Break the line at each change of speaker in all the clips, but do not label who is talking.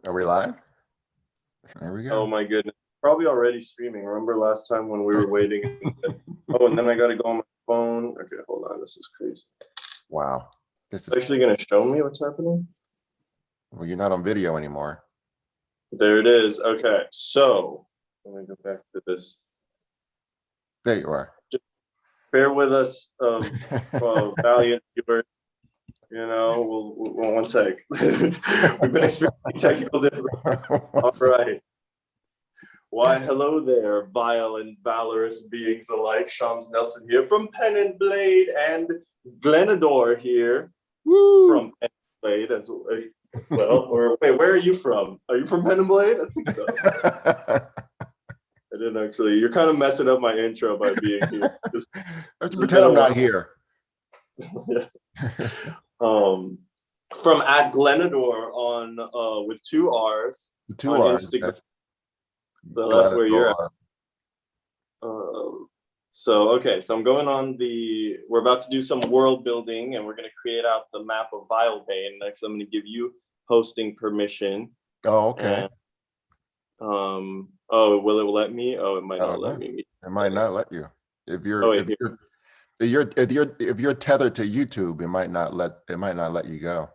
Are we live? There we
Oh
go.
my goodness. Probably already streaming. Remember last time when we were waiting? Oh, and then I got to go on my phone. Okay, hold on. This is crazy.
Wow. This is
It's actually going to show me what's happening.
well, you're not on video anymore.
There it is. Okay, so let me go back to this.
There you are.
Just bear with us, valiant viewers. We'll one sec. We've been experiencing technical difficulties. All right. Why, hello there, vile and valorous beings alike. Shams Nelson here from Pen and Blade, and Glenadorr here from Pen and Blade as well. Or wait, where are you from? Are you from Pen and Blade? I think so. I didn't actually. You're kind of messing up my intro by being here.
Let's pretend I'm not here.
From at Glenadorr on with 2 R's
Two
on
R's.
Instagram.
Okay.
So that's where you're at. So I'm going on we're about to do some world building, and we're going to create out the map of Vilebane. Actually, I'm going to give you hosting permission.
Oh, okay.
And, will it let me? Oh, it might not let me.
It might not let you. If you're tethered to YouTube, it might not let you go.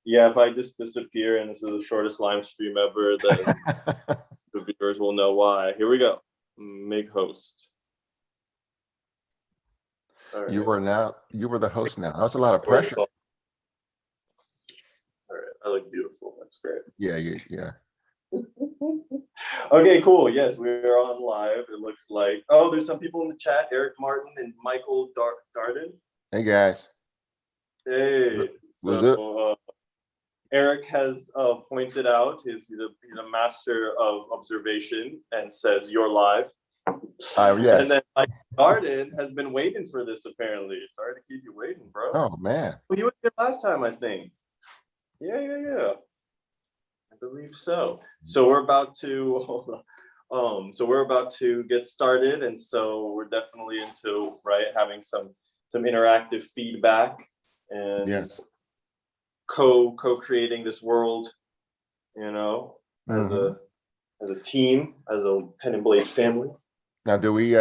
Yeah, if I just disappear and this is the shortest live stream ever, then the viewers will know why. Here we go. Make host.
Right. You were the host now. That's a lot of pressure.
All right, I look beautiful. That's great.
Yeah.
Okay, cool. Yes, we're on live. It looks like. Oh, there's some people in the chat. Eric Martin and Michael Darden.
Hey guys.
Hey. Eric has pointed out he's a master of observation and says you're live.
Yes.
And then Mike Darden has been waiting for this apparently. Sorry to keep you waiting, bro.
Oh man.
Well, he was here last time, I think. Yeah. I believe so. So we're about to get started, and so we're definitely into having some interactive feedback and
yes.
co-creating this world, as a team, as a Pen and Blade family.
Now, do we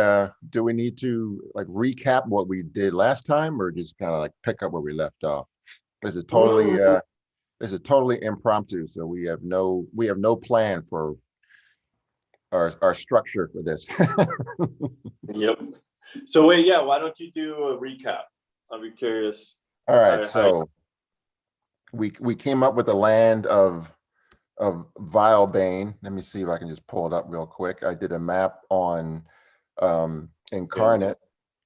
need to like recap what we did last time, or just kind of like pick up where we left off? This is totally impromptu, so we have no plan for our structure for this.
Yep. So wait, why don't you do a recap? I'll be curious.
All right, so we came up with the land of Vilebane. Let me see if I can just pull it up real quick. I did a map on Incarnate.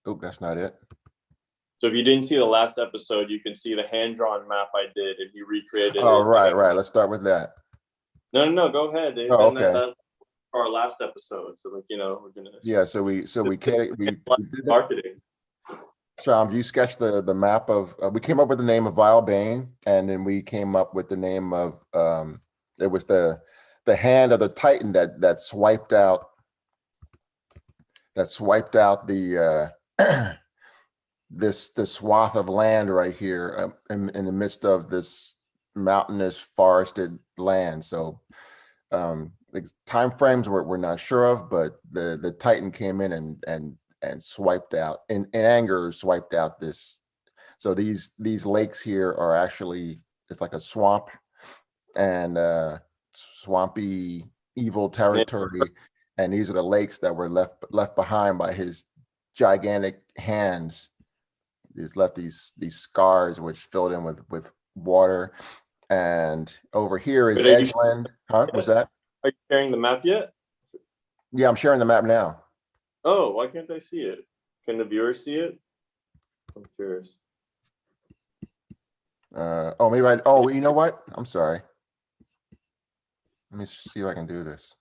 Oh, that's not it.
So if you didn't see the last episode, you can see the hand-drawn map I did, and he recreated.
Oh, right. Let's start with that.
No, go ahead.
Oh, okay.
That's our last episode, so we're gonna.
Yeah, so we did
marketing.
Sham, you sketched the map of. We came up with the name of Vilebane, and then we came up with the name of. It was the hand of the Titan that swiped out. The this swath of land right here in the midst of this mountainous forested land. So the time frames we're not sure of, but the Titan came in and swiped out in anger, swiped out this. So these lakes here are actually, it's like a swamp and swampy evil territory. And these are the lakes that were left behind by his gigantic hands. He's left these scars which filled in with water. And over here is Edgeland. Huh? Was that?
Are you sharing the map yet?
Yeah, I'm sharing the map now.
Oh, why can't I see it? Can the viewers see it? I'm curious.
You know what? I'm sorry. Let me see if I can do this.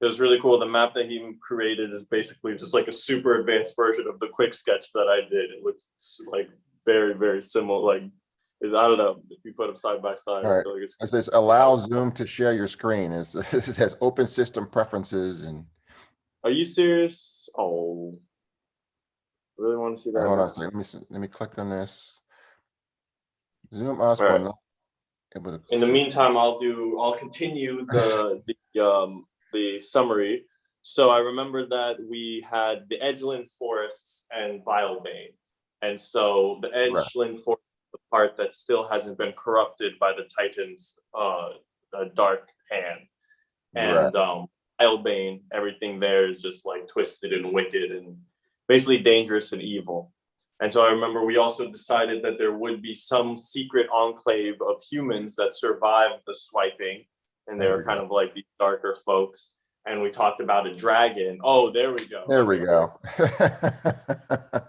It was really cool. The map that he created is basically just like a super advanced version of the quick sketch that I did. It looks like very, very similar. Like, I don't know if you put them side by side.
All right. It says allow Zoom to share your screen. It has open system preferences and.
Are you serious? Oh, I really want to see that.
Hold on a second. Let me click on this. Zoom us. Right. able to.
In the meantime, I'll continue the summary. So I remember that we had the edgeland forests and Vilebane. And so the edgeland forest, the part that still hasn't been corrupted by the Titan's dark hand. And Vilebane, everything there is just like twisted and wicked and basically dangerous and evil. And so I remember we also decided that there would be some secret enclave of humans that survived the swiping. And they were kind of like these darker folks. And we talked about a dragon. Oh, there we go.
There we go.
So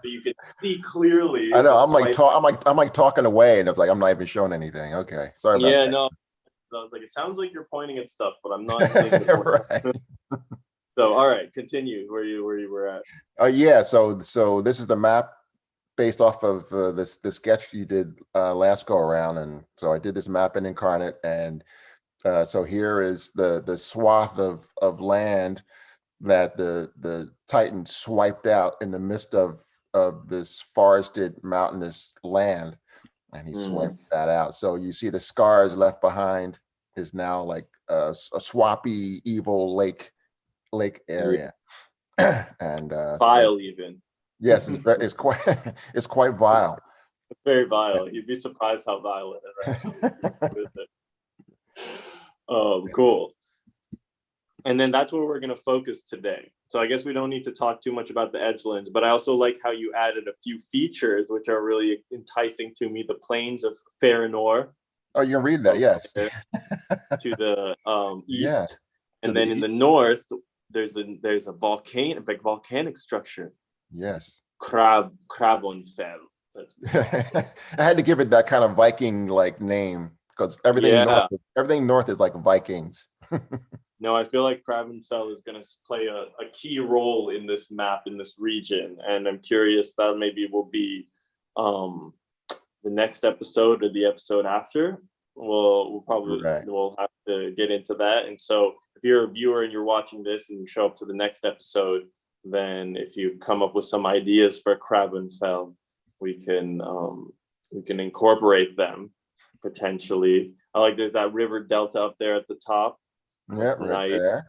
you can see clearly.
I know. I'm like talking away, and it's like I'm not even showing anything. Okay, sorry about that.
Yeah, no. So I was like, it sounds like you're pointing at stuff, but I'm not seeing it.
Right.
So, all right, continue where you were at.
Yeah. So this is the map based off of the sketch you did last go around, and so I did this map in Incarnate, and so here is the swath of land that the Titan swiped out in the midst of this forested mountainous land, and he swiped that out. So you see the scars left behind is now like a swampy, evil lake area, and
vile even.
Yes, it's quite it's quite vile.
It's very vile. You'd be surprised how vile it is. Cool. And then that's where we're going to focus today. So I guess we don't need to talk too much about the edgelands, but I also like how you added a few features which are really enticing to me. The plains of Farinor.
Oh, you can read that, yes.
To the east,
yeah.
And then in the north, there's a volcanic structure.
Yes.
Krabonfell.
I had to give it that kind of Viking like name because everything north is like Vikings.
No, I feel like Krabonfell is going to play a key role in this map, in this region, and I'm curious that maybe will be the next episode or the episode after. We'll probably we'll have to get into that. And so if you're a viewer and you're watching this and you show up to the next episode, then if you come up with some ideas for Krabonfell, we can incorporate them potentially. I like there's that river delta up there at the top.
Yeah, right there.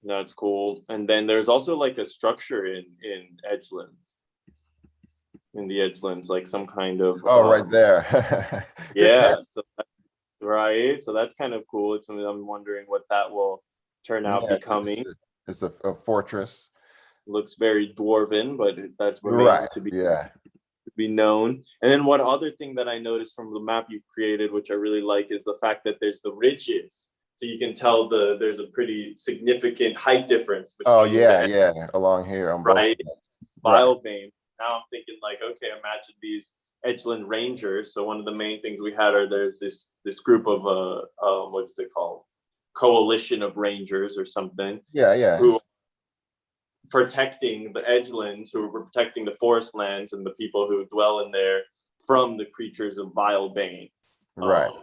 That's cool. And then there's also like a structure in Edgelands. In the Edgelands, like some kind of
right there.
Yeah. So that's kind of cool. It's something I'm wondering what that will turn out becoming.
It's a fortress.
Looks very dwarven, but that remains to be known. And then one other thing that I noticed from the map you've created, which I really like, is the fact that there's the ridges. So you can tell there's a pretty significant height difference.
Along here on both sides.
Vilebane. Now I'm thinking like, okay, imagine these edgeland rangers. So one of the main things we had there's this group of what is it called? Coalition of rangers or something.
Yeah.
Who protecting the edgelands, who were protecting the forest lands and the people who dwell in there from the creatures of Vilebane.
Right.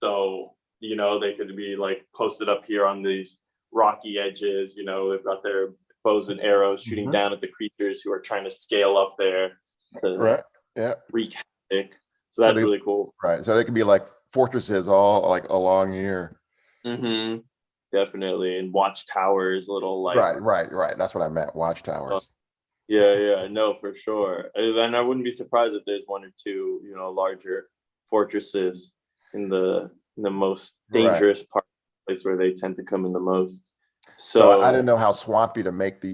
So they could be like posted up here on these rocky edges. They've got their bows and arrows shooting down at the creatures who are trying to scale up there to wreak havoc. So that's really cool.
Right. So they can be like fortresses all like along here.
Mm-hmm. Definitely. And watchtowers, little like.
Right. That's what I meant. Watchtowers.
Yeah. No, for sure. And I wouldn't be surprised if there's one or two, larger fortresses in the most dangerous part, place where they tend to come in the most.
So I didn't know how swampy to make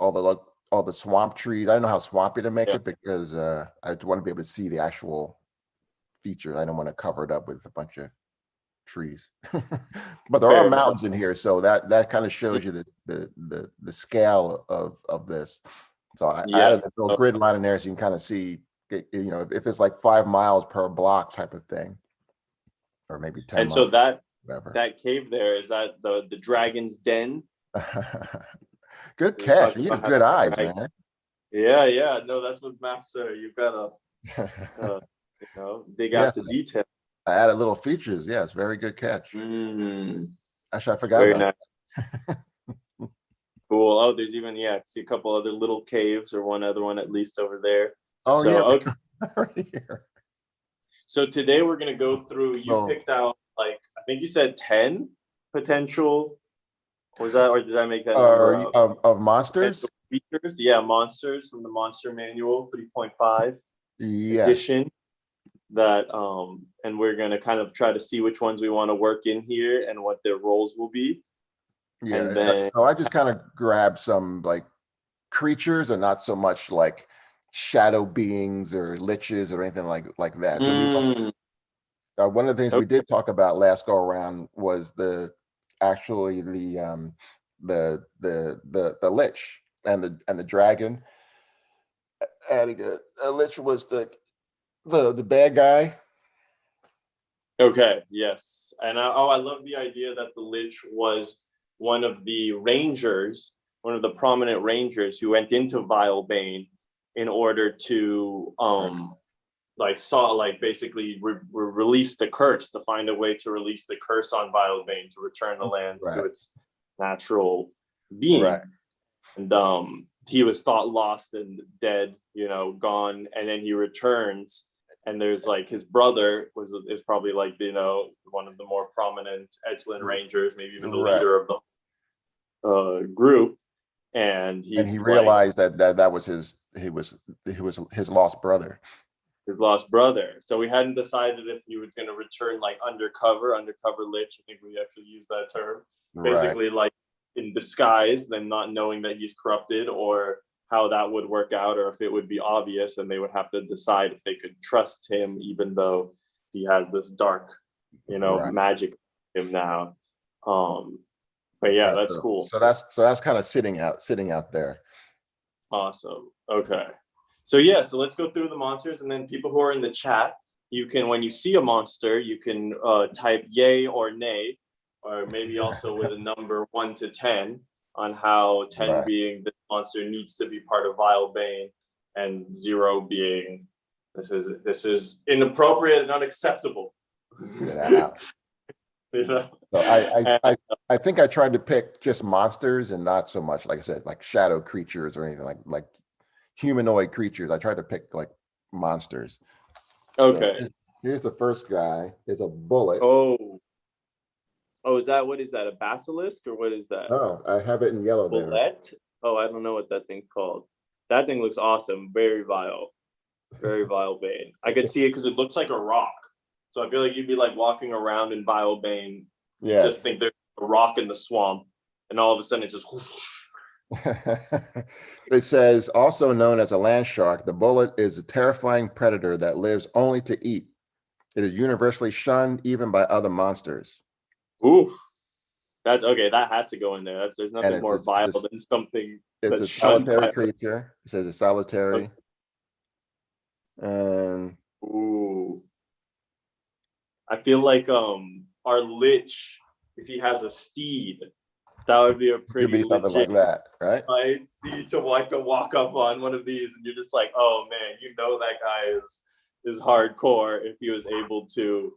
all the swamp trees. I didn't know how swampy to make it because I want to be able to see the actual features. I don't want to cover it up with a bunch of trees. But there are mountains in here, so that kind of shows you the scale of this. So I added a little grid line in there so you can kind of see, if it's like 5 miles per block type of thing, or maybe 10.
And so that cave there, is that the dragon's den?
Good catch. You have good eyes, man.
Yeah. No, that's what maps are. You've got to dig out the detail.
I added little features. Yes, very good catch.
Actually,
I forgot about
that. Cool. Oh, there's even see a couple other little caves, or one other one at least over there.
Okay. Right here.
So today we're gonna go through. You
So,
picked out like I think you said 10 potential. Was that or did I make that number out?
of monsters?
Potential features, yeah, monsters from the Monster Manual 3.5
Yes.
edition. That and we're gonna kind of try to see which ones we want to work in here and what their roles will be. And
Yeah.
then
So I just kind of grabbed some like creatures and not so much like shadow beings or liches or anything like that. So
mm,
one of the things we did talk about last go around was actually the lich and the dragon. Adding a lich was the bad guy.
okay, yes. And I love the idea that the Lich was one of the rangers, one of the prominent rangers who went into Vilebane in order to basically release the curse, to find a way to release the curse on Vilebane, to return the lands to
Right.
its natural being.
Right.
And he was thought lost and dead, gone, and then he returns. And there's like his brother is probably like one of the more prominent Edgeland Rangers, maybe even the
Right.
leader of the group. And
he realized that was his lost brother.
His lost brother. So we hadn't decided if he was going to return like undercover lich. I think we actually used that term.
Right.
Basically, like in disguise, then not knowing that he's corrupted, or how that would work out, or if it would be obvious and they would have to decide if they could trust him, even though he has this dark,
Right.
magic in him now. But yeah, that's cool.
So that's kind of sitting out there.
Awesome. Okay. So yeah, so let's go through the monsters, and then people who are in the chat, you can, when you see a monster, you can type yay or nay, or maybe also with a number 1 to 10 on how 10
Right.
being the monster needs to be part of Vilebane, and 0 being this is inappropriate and unacceptable.
Yeah. So I think I tried to pick just monsters and not so much, like I said, like shadow creatures or anything like humanoid creatures. I tried to pick like monsters.
Okay.
So here's the first guy. Is a bullet.
Oh, is that, what is that? A basilisk, or what is that?
Oh, I have it in yellow there.
Bullet? Oh, I don't know what that thing's called. That thing looks awesome. Very vile. Very Vilebane. I could see it because it looks like a rock. So I feel like you'd be like walking around in Vilebane. You just think there's a rock in the swamp, and all of a sudden it just
It says, also known as a land shark, the bullet is a terrifying predator that lives only to eat. It is universally shunned even by other monsters.
Ooh, that's okay. That has to go in there. There's nothing more vile than something.
It's a solitary creature. It says it's solitary. And
ooh, I feel like our lich, if he has a steed, that would be a pretty
something like that, right?
Steed to walk up on one of these, and you're just like, oh man, that guy is hardcore if he was able to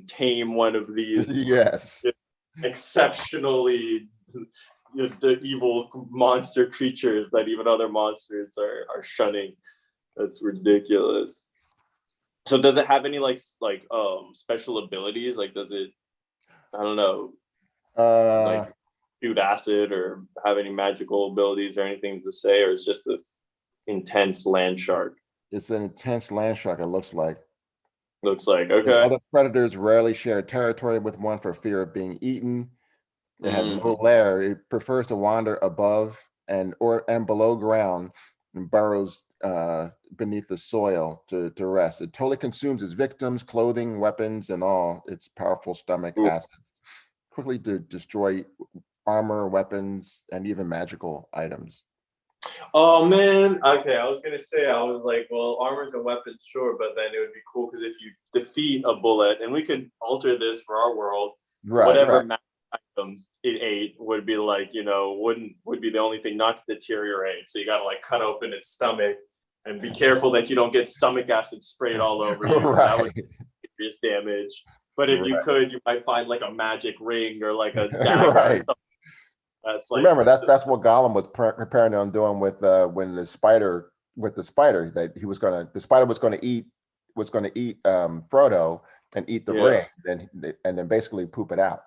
tame one of these.
Yes.
Exceptionally the evil monster creatures that even other monsters are shunning. That's ridiculous. So does it have any like special abilities? Like, does it, I don't know, like shoot acid or have any magical abilities or anything to say, or it's just this intense land shark?
It's an intense land shark, it looks like.
Okay.
Other predators rarely share territory with one for fear of being eaten. It has no lair. It prefers to wander above and below ground, and burrows beneath the soil to rest. It totally consumes its victims, clothing, weapons, and all its powerful stomach acids. Quickly to destroy armor, weapons, and even magical items.
Oh man, okay. I was gonna say, I was like, well, armors and weapons, sure, but then it would be cool because if you defeat a bullet, and we could alter this for our world, whatever magic items it ate would be like, would be the only thing not to deteriorate. So you gotta like cut open its stomach and be careful that you don't get stomach acid sprayed all over you. That would be serious damage. But if you could, you might find like a magic ring or like a dagger or something. That's like,
remember, that's what Gollum was preparing on doing with the spider that the spider was going to eat was going to eat Frodo and eat the
Yeah.
ring, and then basically poop it out.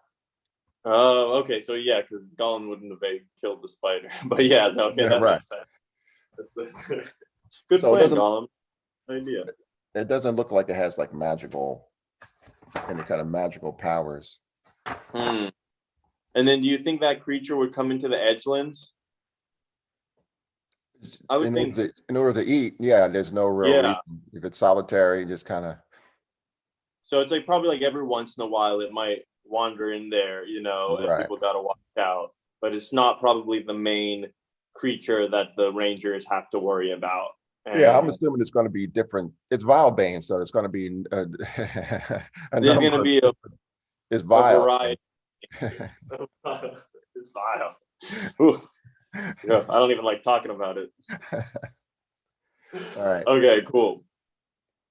Oh, okay. So yeah, because Gollum wouldn't have killed the spider. But yeah, no, okay,
Yeah,
that
right.
makes sense. That's good
So
plan, Gollum. Idea.
it doesn't look like it has like any kind of magical powers.
Hmm. And then do you think that creature would come into the Edgelands? I would think.
In order to eat, yeah, there's no real
Yeah.
reason. If it's solitary, just kind of.
So it's like probably like every once in a while it might wander in there, you know, and
Right.
people got to watch out. But it's not probably the main creature that the Rangers have to worry about.
Yeah, I'm
And
assuming it's going to be different. It's Vilebane, so it's going to be a
there's going
number
to
of
be
it's
a
vile.
variety. It's vile. Ooh, yeah, I don't even like talking about it.
All right.
Okay, cool.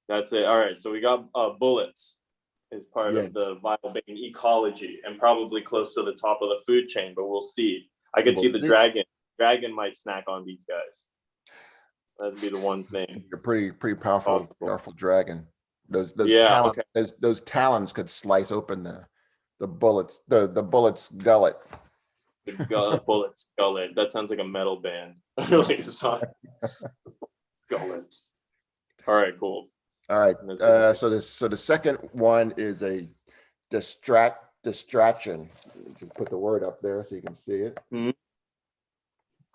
That's it. All right, so we got bullets as part
Yes.
of the Vilebane ecology and probably close to the top of the food chain, but we'll see. I could see the dragon. Dragon might snack on these guys. That'd be the one thing.
A pretty powerful dragon. Those
Yeah,
talons, those talons could slice open the bullet's gullet.
The bullets gullet. That sounds like a metal band. Like a song. Gullets. All right, cool.
All right. So the second one is a distraction. You can put the word up there so you can see it.
Mm-hmm.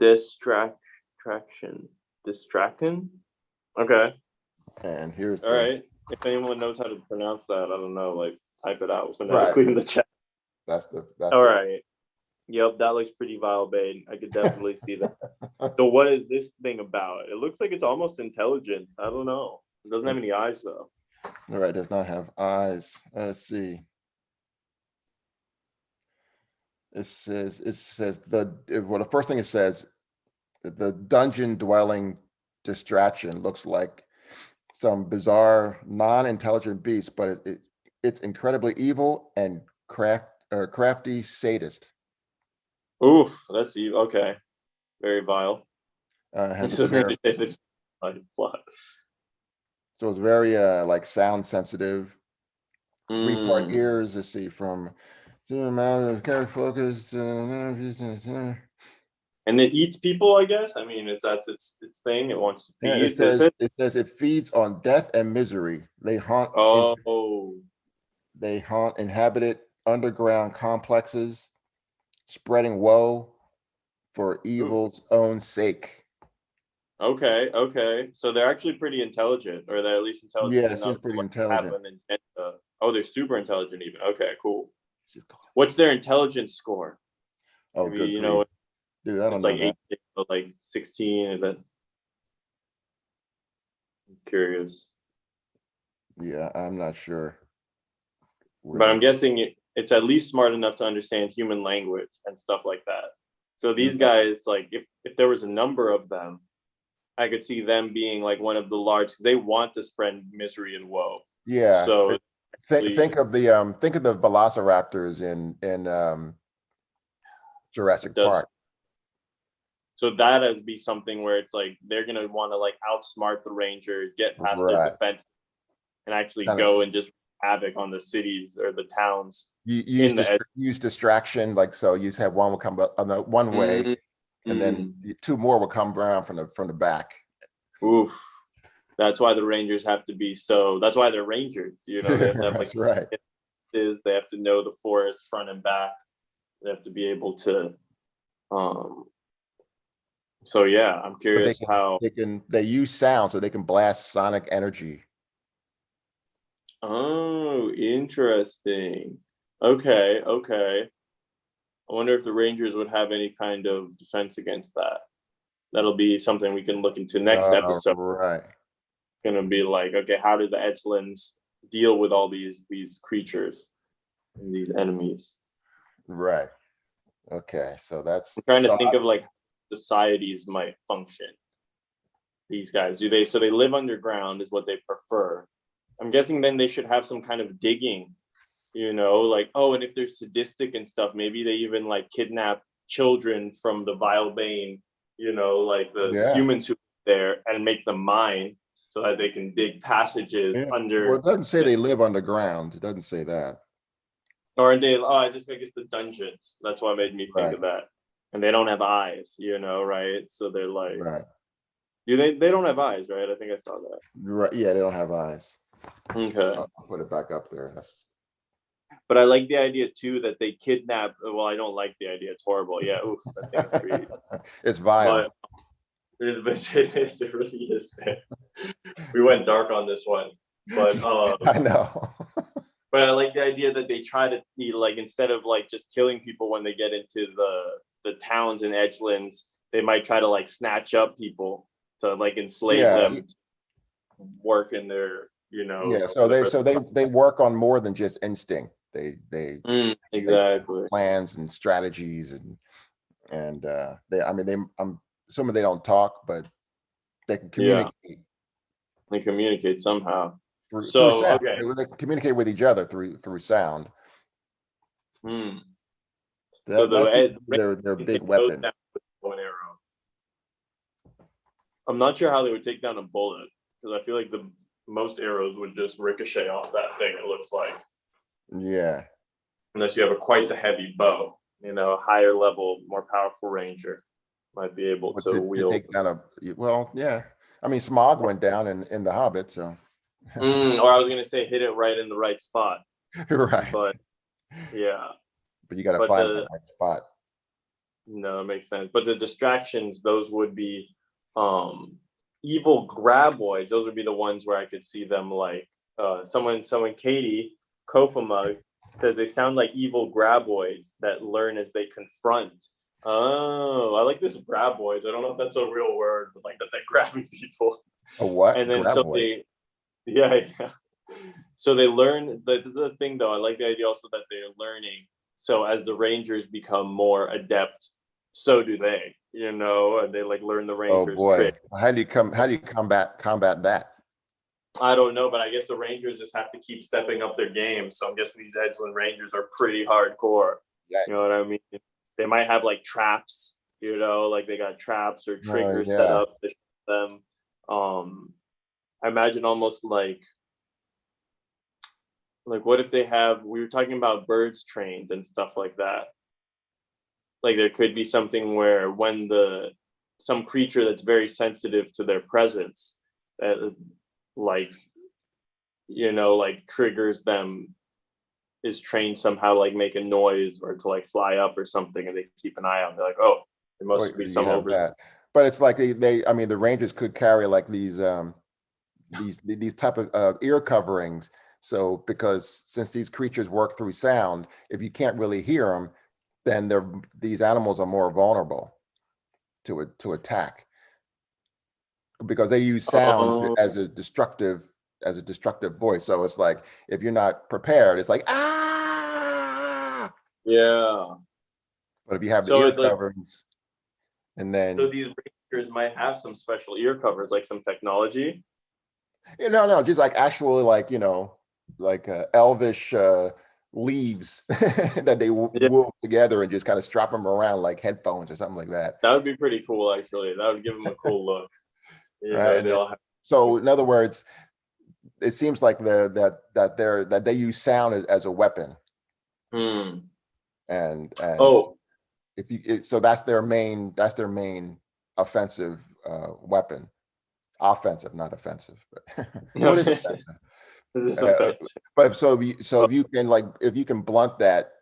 Distraction. Okay.
And here's
all right. If anyone knows how to pronounce that, I don't know. Like type it out phonetically in the chat.
That's
all right. Yep, that looks pretty Vilebane. I could definitely see that. So what is this thing about? It looks like it's almost intelligent. I don't know. It doesn't have any eyes though.
All right, does not have eyes. Let's see. It says the first thing it says, the dungeon dwelling distraction looks like some bizarre non-intelligent beast, but it's incredibly evil and crafty sadist.
Oof, that's evil. Okay, very vile.
Has so it's very like sound sensitive. 3-part ears. Let's see, from the amount of character focused.
And it eats people, I guess. I mean, that's its thing. It wants to feed.
Yeah, it says it feeds on death and misery. They haunt. They haunt inhabited underground complexes, spreading woe for evil's own sake.
Okay. So they're actually pretty intelligent, or they're at least intelligent
enough. Yeah, pretty intelligent.
Have an agenda. Oh, they're super intelligent even. Okay, cool. What's their intelligence score?
Oh,
maybe,
good.
You know,
dude, I don't
it's
know.
Like 8, like 16. And then I'm curious.
Yeah, I'm not sure.
But I'm guessing it's at least smart enough to understand human language and stuff like that. So these guys, like, if there was a number of them, I could see them being like one of the large. They want to spread misery and woe.
Yeah.
So
think of the velociraptors in Jurassic Park.
So that would be something where it's like they're gonna want to like outsmart the Rangers, get past their defense, and actually go and just havoc on the cities or the towns.
You use distraction, like, so you have one will come on the one way, and then 2 more will come around from the back.
Oof. That's why the Rangers have to be so. That's why they're Rangers. You know, they have to have like
right.
They have to know the forest front and back. They have to be able to. So yeah, I'm curious how
they use sound, so they can blast sonic energy.
Oh, interesting. Okay. I wonder if the Rangers would have any kind of defense against that. That'll be something we can look into next episode.
Right.
It's gonna be like, okay, how do the Edgelands deal with all these creatures and these enemies?
Right. Okay, so that's.
I'm trying to think of like societies might function. These guys, so they live underground is what they prefer. I'm guessing then they should have some kind of digging, you know, like, and if they're sadistic and stuff, maybe they even like kidnap children from the Vilebane, you know, like the humans who are there and make them mine. so that they can dig passages
Yeah.
under.
Well, it doesn't say they live underground. It doesn't say that.
Or they, I guess the dungeons. That's what made me think
Right.
of that. And they don't have eyes, right? So they're like,
Right.
they don't have eyes, right? I think I saw that.
Right. Yeah, they don't have eyes.
Okay.
I'll put it back up there.
But I like the idea too that they kidnap. Well, I don't like the idea. It's horrible. Yeah. Oof, that thing is creepy.
It's vile.
But it really is, man. We went dark on this one. But
I know.
but I like the idea that they try to be like, instead of like just killing people when they get into the towns and edgelands, they might try to like snatch up people to like enslave them, to work in their,
Yeah. So they work on more than just instinct. They
exactly
they plans and strategies and I'm assuming they don't talk, but they can communicate.
Yeah, they communicate somehow.
Through
So
sound.
okay.
They communicate with each other through sound.
So
That's their big weapon.
An arrow. I'm not sure how they would take down a bullet, because I feel like the most arrows would just ricochet off that thing. It looks like,
Yeah.
unless you have quite the heavy bow, higher level, more powerful ranger might be able to wield.
Take down yeah. I mean, Smog went down in the Hobbit, so.
Or I was gonna say hit it right in the right spot.
Right.
But yeah.
But you got to find the right spot.
No, it makes sense. But the distractions, those would be evil graboids. Those would be the ones where I could see them like someone Katie Kofama says they sound like evil graboids that learn as they confront. Oh, I like this graboids. I don't know if that's a real word, but like that they're grabbing people.
A what?
And then
Graboid.
yeah. So they learn. The thing though, I like the idea also that they're learning. So as the rangers become more adept, so do they, and they like learn the rangers trick.
How do you combat that?
I don't know, but I guess the rangers just have to keep stepping up their game. So I'm guessing these edgeland rangers are pretty hardcore.
Yikes.
You know what I mean? They might have like traps, like they got traps or triggers set up to shoot them. I imagine almost like what if they have, we were talking about birds trained and stuff like that. Like there could be something where when some creature that's very sensitive to their presence, that like triggers them, is trained somehow, like make a noise or to like fly up or something, and they keep an eye out. They're like, oh, there must be some over
that. But it's like the rangers could carry like these type of ear coverings. So because since these creatures work through sound, if you can't really hear them, then these animals are more vulnerable to attack, because they use sound as a destructive voice. So it's like if you're not prepared, it's like ah.
Yeah.
But if you have the ear coverings, and then
so these rangers might have some special ear covers, like some technology.
No, just like actually like elvish leaves that they wove together and just kind of strap them around like headphones or something like that.
That would be pretty cool, actually. That would give them a cool look.
Right. So in other words, it seems like that they use sound as a weapon. And so that's their main offensive weapon. Offensive, not offensive, but what is offensive?
This is offensive.
But if you can blunt that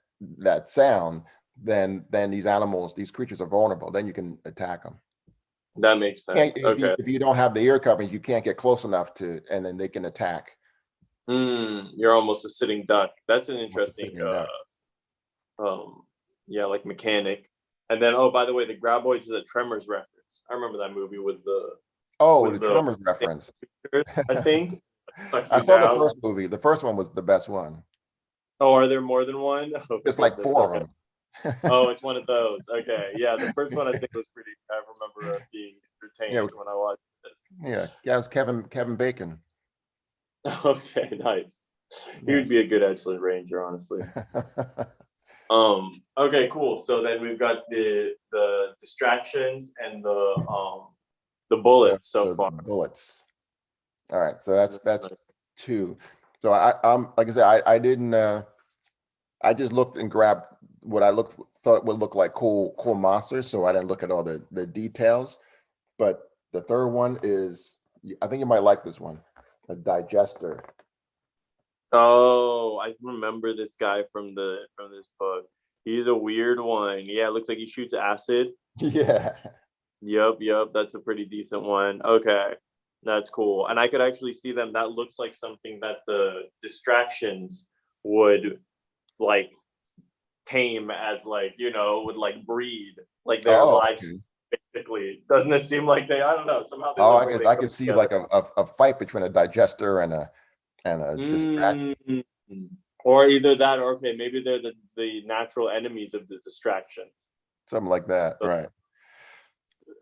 sound, then these creatures are vulnerable. Then you can attack them.
That makes sense.
If you don't have the ear coverings, you can't get close enough and then they can attack.
You're almost a sitting duck. That's an interesting like mechanic. And then by the way, the graboids is a Tremors reference. I remember that movie with the
Tremors reference.
I think
I saw the first movie. The first one was the best one.
Oh, are there more than one?
It's like 4 of them.
Oh, it's one of those. Okay, yeah, the first one I think was pretty. I remember being entertained when I watched it.
Yeah, it's Kevin Bacon.
Okay, nice. He would be a good edgeland ranger, honestly. Okay, cool. So then we've got the distractions and the bullets so far.
Bullets. All right, so that's two. So I'm like I said, I didn't. I just looked and grabbed what thought would look like cool monsters. So I didn't look at all the details. But the third one is, I think you might like this one, a digester.
Oh, I remember this guy from this book. He's a weird one. Yeah, it looks like he shoots acid.
Yeah.
Yep. That's a pretty decent one. Okay, that's cool. And I could actually see them. That looks like something that the distractions would like tame as like, would like breed like their
Oh,
lives
okay.
basically. Doesn't it seem like they? I don't know. Somehow they
Oh,
look
I
like
guess
they
I
come
could see
together.
like a fight between a digester and a distraction,
Mm. Or either that, or okay, maybe they're the natural enemies of the distractions.
something like that,
So
right?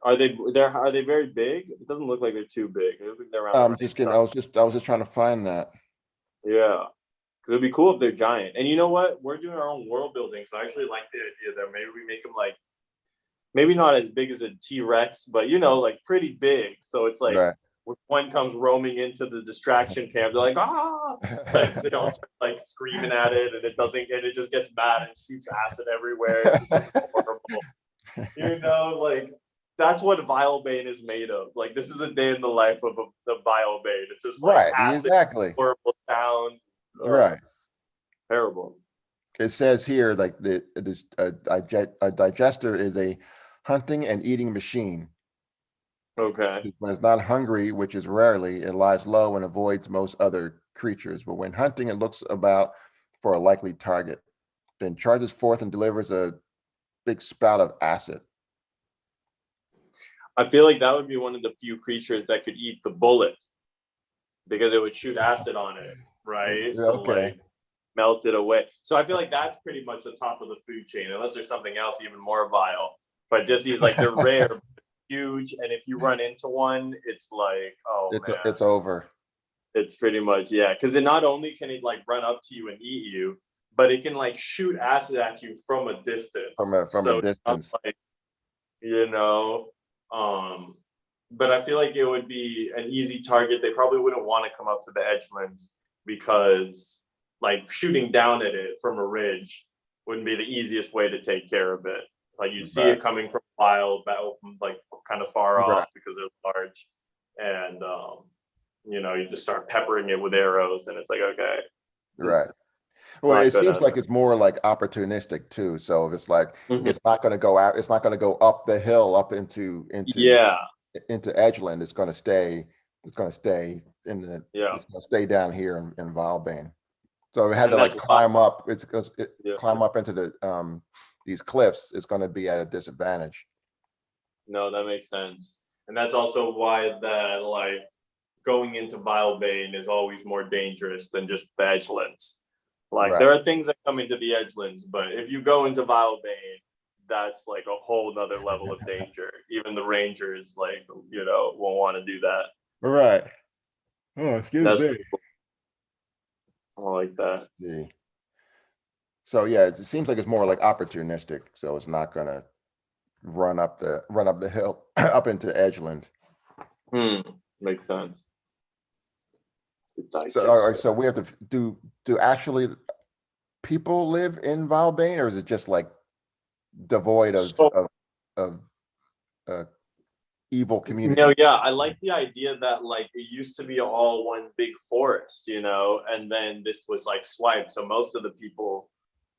are they very big? It doesn't look like they're too big. They look like they're around the same
Just kidding.
size.
I was just trying to find that.
Yeah. Because it'd be cool if they're giant. And you know what? We're doing our own world building. So I actually like the idea there. Maybe we make them like, maybe not as big as a T-Rex, but like pretty big. So it's like
Right.
when one comes roaming into the distraction camp, they're like, ah, like they all start like screaming at it and and it just gets mad and shoots acid everywhere. It's just horrible. Like that's what Vilebane is made of. Like this is a day in the life of the Vilebane. It's just like
Right,
acid,
exactly.
horrible sounds.
Right.
Terrible.
It says here like a digester is a hunting and eating machine.
Okay.
When it's not hungry, which is rarely, it lies low and avoids most other creatures. But when hunting, it looks about for a likely target, then charges forth and delivers a big spout of acid.
I feel like that would be one of the few creatures that could eat the bullet because it would shoot acid on it, right? To
Okay.
like melt it away. So I feel like that's pretty much the top of the food chain, unless there's something else even more vile. But just these like they're rare, huge, and if you run into one, it's like, oh man,
It's over.
it's pretty much yeah. Because then not only can it like run up to you and eat you, but it can like shoot acid at you from a distance.
From a
So
distance.
like you know, um, but I feel like it would be an easy target. They probably wouldn't want to come up to the edgelands because like shooting down at it from a ridge wouldn't be the easiest way to take care of it. Like you'd see
Right.
it coming from a while, like kind of far
Right.
off because they're large, and you just start peppering it with arrows, and it's like okay,
Right.
it's
Well,
not
it seems
gonna.
like it's more like opportunistic too. So if it's like
Mhm.
it's not going to go out, it's not going to go up the hill up
Yeah,
into Edgeland. It's going to stay. It's going to stay in the.
yeah,
It's going to stay down here in Vilebane. So it had to
and
like
that's why.
climb up.
Yeah.
Climb up into these cliffs. It's going to be at a disadvantage.
No, that makes sense. And that's also why that like going into Vilebane is always more dangerous than just the edgelands. Like
Right.
there are things that come into the edgelands, but if you go into Vilebane, that's like a whole nother level of danger. Even the rangers like, won't want to do that.
Right. Oh, excuse
That's
me.
cool. I like that.
See. So yeah, it seems like it's more like opportunistic. So it's not going to run up the hill up into Edgeland.
Makes sense.
So all right, so we have to do actually people live in Vilebane, or is it just like devoid
So
of uh, evil community?
no, yeah, I like the idea that like it used to be all one big forest, and then this was like swiped. So most of the people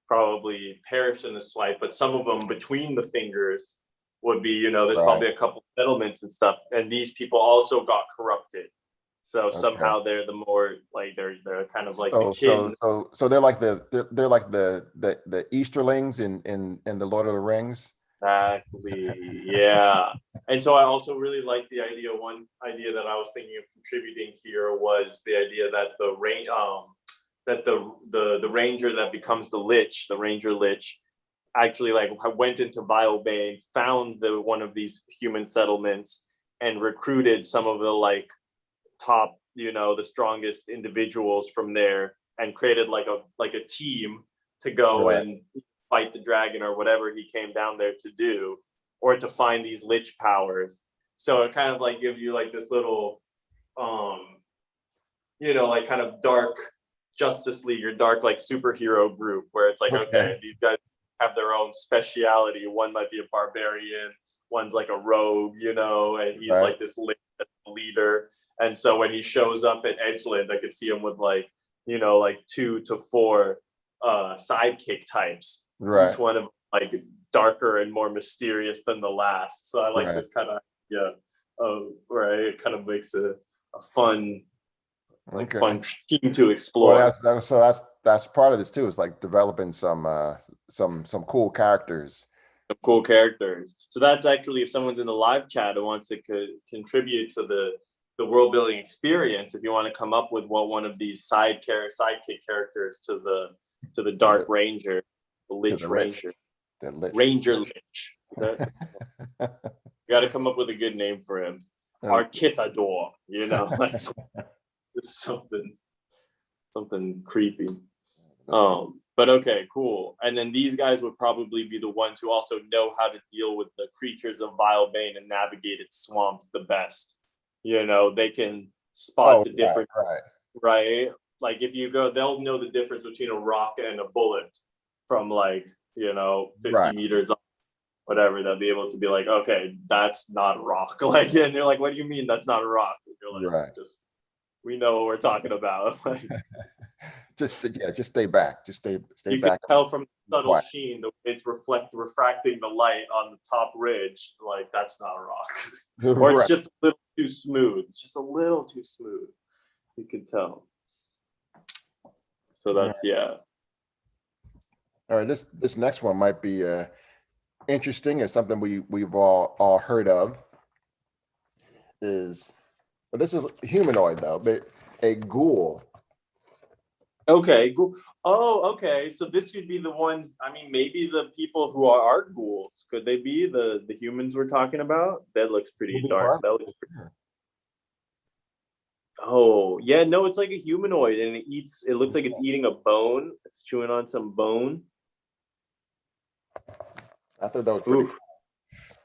probably perished in the swipe, but some of them between the fingers would be, there's
Right.
probably a couple settlements and stuff, and these people also got corrupted. So
Okay.
somehow they're the more like they're kind of like the
So
kin.
they're like they're like the Easterlings in the Lord of the Rings.
Exactly. Yeah. And so I also really like the idea. One idea that I was thinking of contributing here was the idea that the ranger that becomes the ranger lich, actually like went into Vilebane, found one of these human settlements, and recruited some of the like top, the strongest individuals from there, and created like a team to go
Right.
and fight the dragon or whatever he came down there to do, or to find these lich powers. So it kind of like gives you like this little you know, like kind of dark Justice League or dark like superhero group where it's like, okay, these guys have their own speciality. One might be a barbarian, one's like a rogue, you know, and he's like this leader. And so when he shows up at Edgeland, I could see him with like, you know, like 2 to 4 sidekick types. Each one of like darker and more mysterious than the last. So I like this kind of it kind of makes a fun fun team to explore.
Well, that's part of this too. It's like developing some cool characters.
Cool characters. So that's actually, if someone's in the live chat who wants to contribute to the world building experience, if you want to come up with one of these sidekick characters to the Dark Ranger, the Lich Ranger, Ranger Lich. You got to come up with a good name for him. Archithador, you know, that's something creepy. But okay, cool. And then these guys would probably be the ones who also know how to deal with the creatures of Vilebane and navigate its swamps the best. You know, they can spot the difference, right? Like if you go, they'll know the difference between a rock and a bullet from like, you know, 50 meters up, whatever. They'll be able to be like, okay, that's not a rock. Like, and they're like, what do you mean that's not a rock? And you're like, we know what we're talking about. Like,
just stay back. Just stay
you
back.
can tell from the subtle sheen, it's refracting the light on the top ridge. Like that's not a rock, or it's just a little too smooth. Just a little too smooth. You can tell. So that's
All right, this next one might be interesting. It's something we've all heard of. But this is humanoid though, but a ghoul.
Okay, cool. Oh, okay. So this could be the ones. I mean, maybe the people who are ghouls. Could they be the humans we're talking about? That looks pretty dark. That looks pretty... Oh, yeah. No, it's like a humanoid, and it eats. It looks like it's eating a bone. It's chewing on some bone.
I thought that was pretty cool.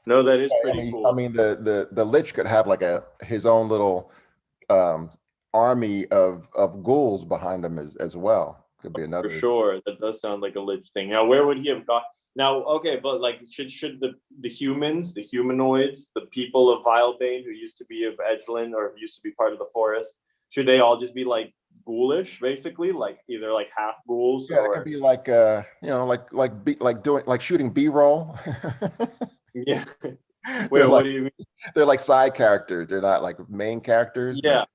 No, that is pretty cool.
I mean, the Lich could have like his own little army of ghouls behind him as well. Could be another.
For sure, that does sound like a Lich thing. Now, where would he have got? Now, okay, but like, should the humans, the humanoids, the people of Vilebane who used to be of Edgeland or used to be part of the forest, should they all just be like ghoulish, basically, like either like half ghouls?
Yeah, or... it could be like you know, like shooting B-roll.
Yeah. Wait, what do you mean?
They're like side characters. They're not like main characters.
Yeah.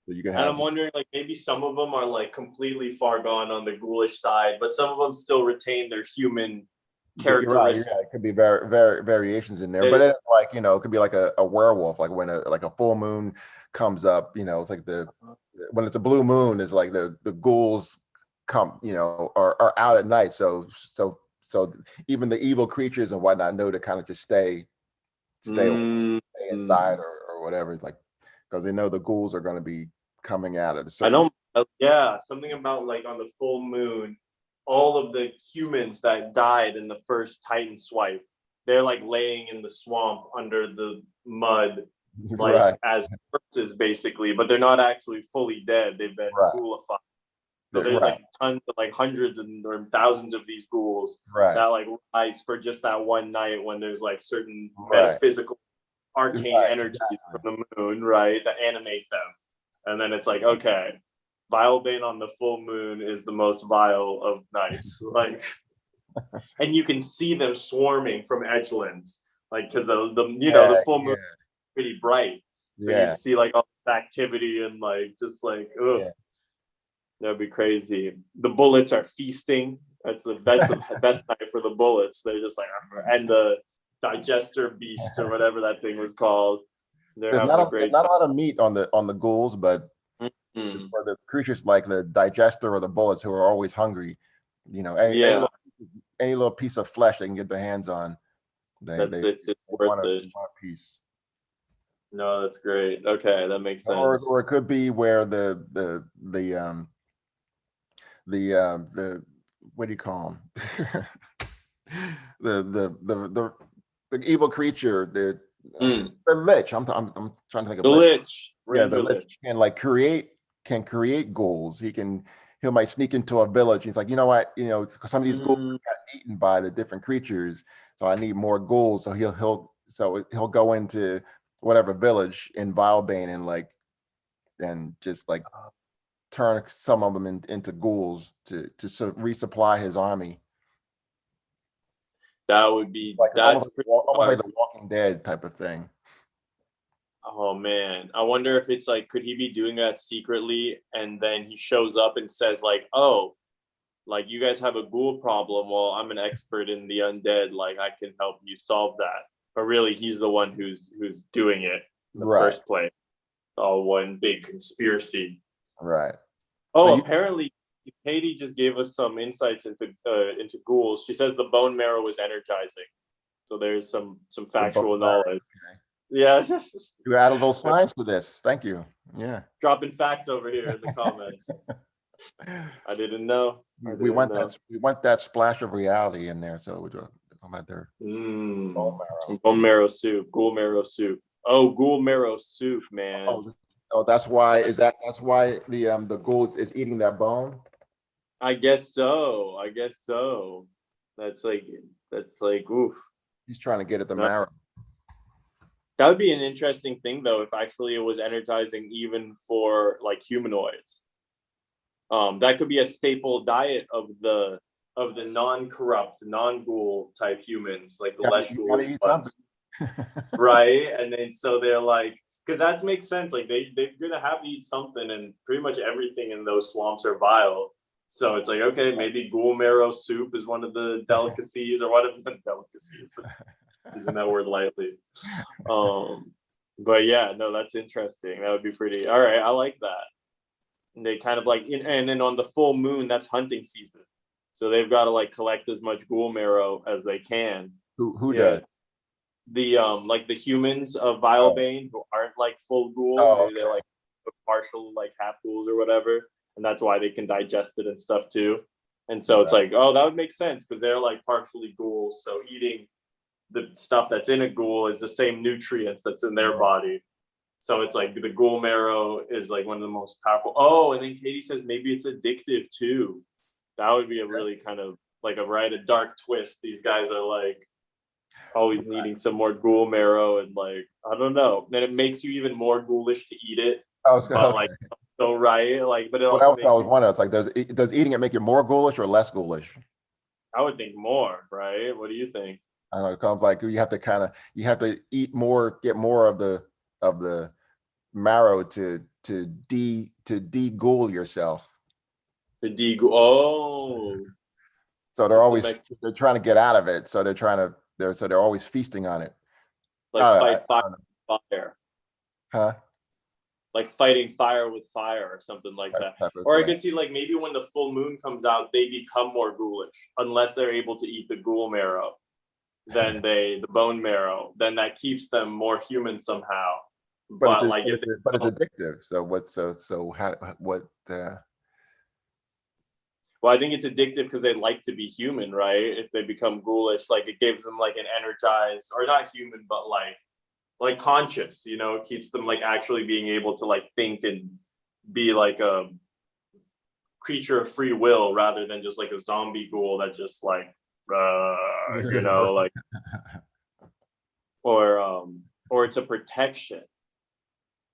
So you can have.
And I'm wondering, like, maybe some of them are like completely far gone on the ghoulish side, but some of them still retain their human characteristics.
Right, yeah, it could be variations in there, but it's like, you know, it could be like a werewolf, like when a full moon comes up, you know, it's like when it's a blue moon, it's like the ghouls come, you know, are out at night. So even the evil creatures and whatnot know to kind of just stay inside or whatever. It's like, because they know the ghouls are going to be coming out at a certain...
something about like on the full moon, all of the humans that died in the first Titan swipe, they're like laying in the swamp under the mud, like as corpses basically, but they're not actually fully dead. They've been ghoulified. So there's like tons of like hundreds or thousands of these ghouls that like rise for just that one night when there's like certain metaphysical arcane energies from the moon, that animate them. And then it's like, okay, Vilebane on the full moon is the most vile of nights. Like, and you can see them swarming from Edgelands, like because the full moon is pretty bright. So you can see like all this activity and like just like that'd be crazy. The bullets are feasting. That's the best night for the bullets. They're just like, and the digester beast or whatever that thing was called.
There's not a lot of meat on the ghouls, but for the creatures like the digester or the bullets who are always hungry, you know, any little piece of flesh they can get their hands on,
it's worth it.
A piece.
No, that's great. Okay, that makes sense.
Or it could be where the what do you call them? the evil creature, the Lich. I'm trying to think of
the Lich.
Yeah, the Lich can like create can create ghouls. He might sneak into a village. He's like, you know what, some of these ghouls got eaten by the different creatures, so I need more ghouls. So he'll go into whatever village in Vilebane and just like turn some of them into ghouls to resupply his army.
That would be
Like
that's
almost like the Walking Dead type of thing.
Oh man, I wonder if it's like, could he be doing that secretly, and then he shows up and says like, "Oh, like you guys have a ghoul problem. Well, I'm an expert in the undead. Like I can help you solve that." But really, he's the one who's doing it in the
Right.
first place. All one big conspiracy.
Right.
Oh, apparently, Katie just gave us some insights into ghouls. She says the bone marrow is energizing, so there's some factual knowledge.
Okay.
Yeah,
You added a little science to this. Thank you. Yeah.
dropping facts over here in the comments. I didn't know.
We want that splash of reality in there. So we're talking about their
bone marrow soup, ghoul marrow soup. Oh, ghoul marrow soup, man.
Oh, that's why the ghoul is eating that bone.
I guess so. That's like oof.
He's trying to get at the marrow.
That would be an interesting thing, though, if actually it was energizing even for like humanoids. That could be a staple diet of the non-corrupt, non-ghoul type humans, like the less ghoulish ones. Right? And then so they're like, because that makes sense. Like they're gonna have to eat something, and pretty much everything in those swamps are vile. So it's like, okay, maybe ghoul marrow soup is one of the delicacies, or one of the delicacies. Using that word lightly. But yeah, no, that's interesting. That would be pretty. All right, I like that. And they kind of like, and then on the full moon, that's hunting season. So they've got to like collect as much ghoul marrow as they can.
Who does?
The like the humans of Vilebane who aren't like full ghoul, maybe they're like partial, like half ghouls or whatever, and that's why they can digest it and stuff too. And so it's like, oh, that would make sense because they're like partially ghouls, so eating the stuff that's in a ghoul is the same nutrients that's in their body. So it's like the ghoul marrow is like one of the most powerful. Oh, and then Katie says maybe it's addictive too. That would be a really kind of like a dark twist. These guys are like always needing some more ghoul marrow, and like, I don't know. Then it makes you even more ghoulish to eat it. Like so like, but it also makes
I was wondering. It's like, does eating it make you more ghoulish or less ghoulish?
I would think more, right? What do you think?
I don't know. It comes like you have to eat more, get more of the marrow to de-ghoul yourself.
The de-ghoul. Oh.
So they're trying to get out of it. So they're always feasting on it.
Like fire.
Huh?
Like fighting fire with fire or something like that. Or I could see like maybe when the full moon comes out, they become more ghoulish unless they're able to eat the ghoul marrow. Then the bone marrow, then that keeps them more human somehow. But it's
addictive. So
well, I think it's addictive because they like to be human, right? If they become ghoulish, like it gives them like an energized, or not human, but like conscious, it keeps them like actually being able to like think and be like a creature of free will rather than just like a zombie ghoul that just like like or it's a protection.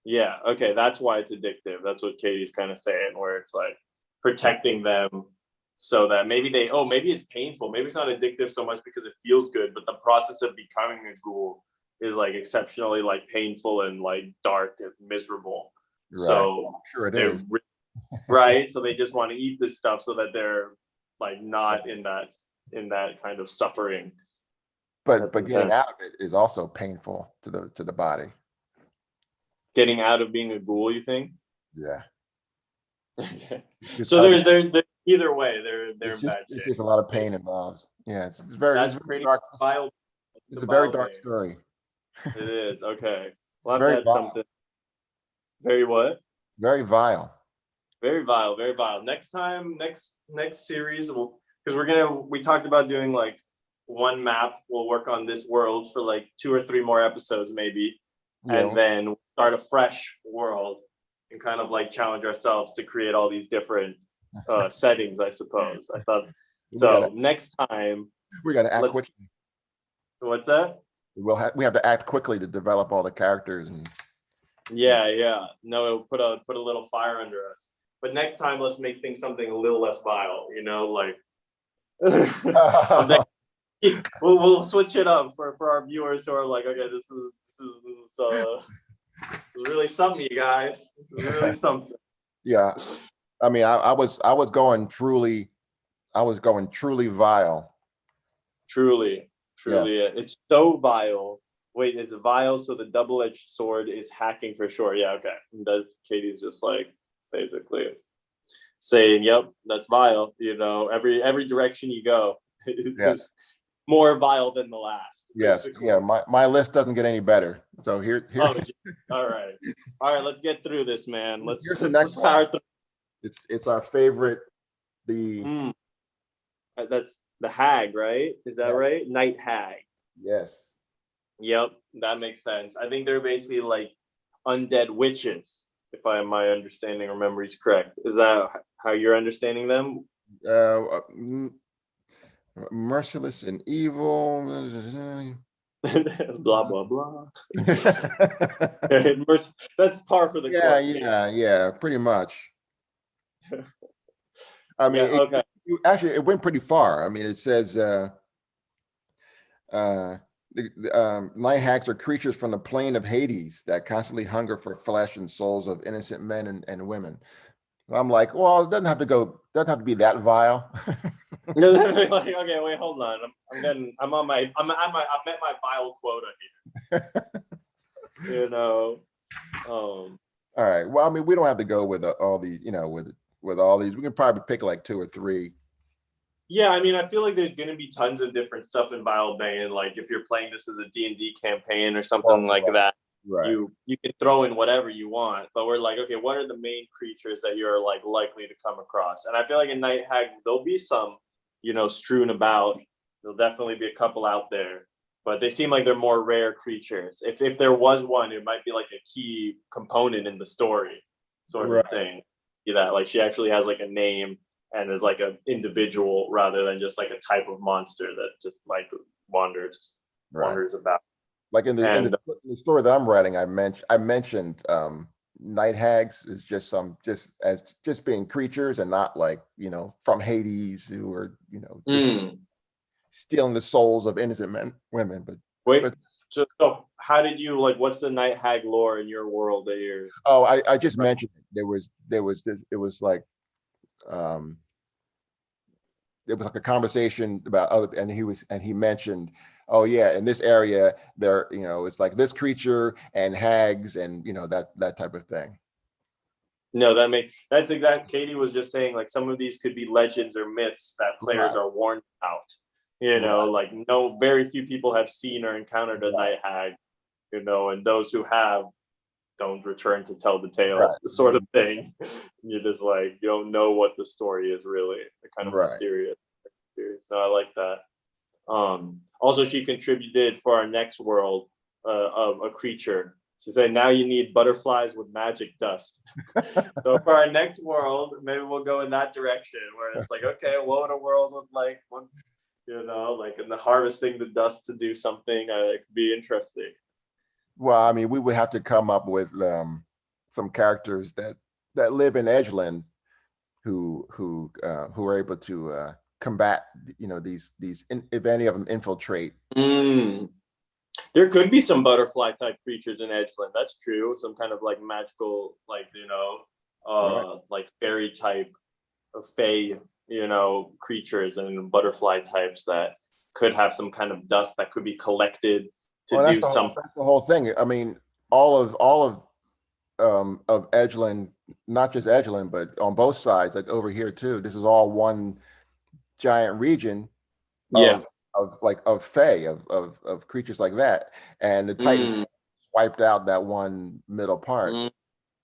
Yeah, okay, that's why it's addictive. That's what Katie's kind of saying, where it's like protecting them so that maybe it's painful. Maybe it's not addictive so much because it feels good, but the process of becoming a ghoul is like exceptionally like painful and like dark and miserable.
Right.
So
sure it is.
Right. So they just want to eat this stuff so that they're like not in that kind of suffering.
But getting out of it is also painful to the body.
Getting out of being a ghoul, you think?
Yeah.
So there's either way, they're in bad shape.
There's a lot of pain involved. Yeah, it's very dark. It's a very dark story.
It is. Okay. Well, I've had something. Very what?
Very vile.
Very vile. Very vile. Next time, next series, because we talked about doing like one map. We'll work on this world for like 2 or 3 more episodes, maybe, and then we'll start a fresh world. and kind of like challenge ourselves to create all these different settings, I suppose. I thought so. Next time
we got to act quickly.
What's that?
We have to act quickly to develop all the characters and.
Yeah. No, it'll put a little fire under us. But next time, let's make things something a little less vile. You know, like we'll switch it up for our viewers who are like, okay, this is really something, you guys. This is really something.
Yeah, I mean, I was going truly vile.
Truly,
Yes.
it's so vile. Wait, it's vile, so the double-edged sword is hacking for sure. Yeah, okay. And Katie's just like basically saying, "Yep, that's vile." You know, every direction you go, it's just more vile than the last.
Yes.
Basically.
Yeah. My list doesn't get any better. So here.
Oh, all right. Let's get through this, man. Let's
power through. It's our favorite.
That's the hag, right? Is that right? Night hag.
Yes.
Yep, that makes sense. I think they're basically like undead witches, if my understanding or memory is correct. Is that how you're understanding them?
Merciless and evil.
Blah blah blah. That's par for the course.
Yeah, pretty much. I mean, actually, it went pretty far. I mean, it says night hags are creatures from the plane of Hades that constantly hunger for flesh and souls of innocent men and women. I'm like, well, it doesn't have to be that vile.
Like, okay, wait, hold on. I'm at my vile quota here. You know.
All right. Well, I mean, we don't have to go with all these, with all these. We can probably pick like 2 or 3.
Yeah, I mean, I feel like there's going to be tons of different stuff in Vilebane. Like if you're playing this as a D&D campaign or something that, you can throw in whatever you want. But we're like, okay, what are the main creatures that you're like likely to come across? And I feel like in Night Hag, there'll be some, strewn about. There'll definitely be a couple out there. But they seem like they're more rare creatures. If there was one, it might be like a key component in the story sort of thing. That like she actually has like a name and is like an individual rather than just like a type of monster that just like wanders about.
Like in the story that I'm writing, I mentioned night hags is just being creatures and not like from Hades who are stealing the souls of innocent women. But
so how did you what's the night hag lore in your world that you're?
Oh, I just mentioned it. It was like a conversation about other, and he mentioned, oh yeah, in this area there, it's like this creature and hags and that type of thing.
No, that's exactly. Katie was just saying like some of these could be legends or myths that players are warned about. Like very few people have seen or encountered a night hag, and those who have don't return to tell the tale, sort of thing. You're just like, you don't know what the story is really. They're kind of mysterious. So I like that. Also, she contributed for our next world of a creature. She said, now you need butterflies with magic dust. So for our next world, maybe we'll go in that direction where it's like, okay, what would a world look like? In the harvesting the dust to do something, it could be interesting.
Well, I mean, we would have to come up with some characters that live in Edgeland who are able to combat, these if any of them infiltrate.
There could be some butterfly type creatures in Edgeland. That's true. Some kind of like magical, like fairy type of fae, creatures and butterfly types that could have some kind of dust that could be collected to do something.
That's the whole thing. I mean, all of Edgeland, not just Edgeland, but on both sides, like over here too. This is all one giant region of fae, of creatures like that. And the Titans wiped out that one middle part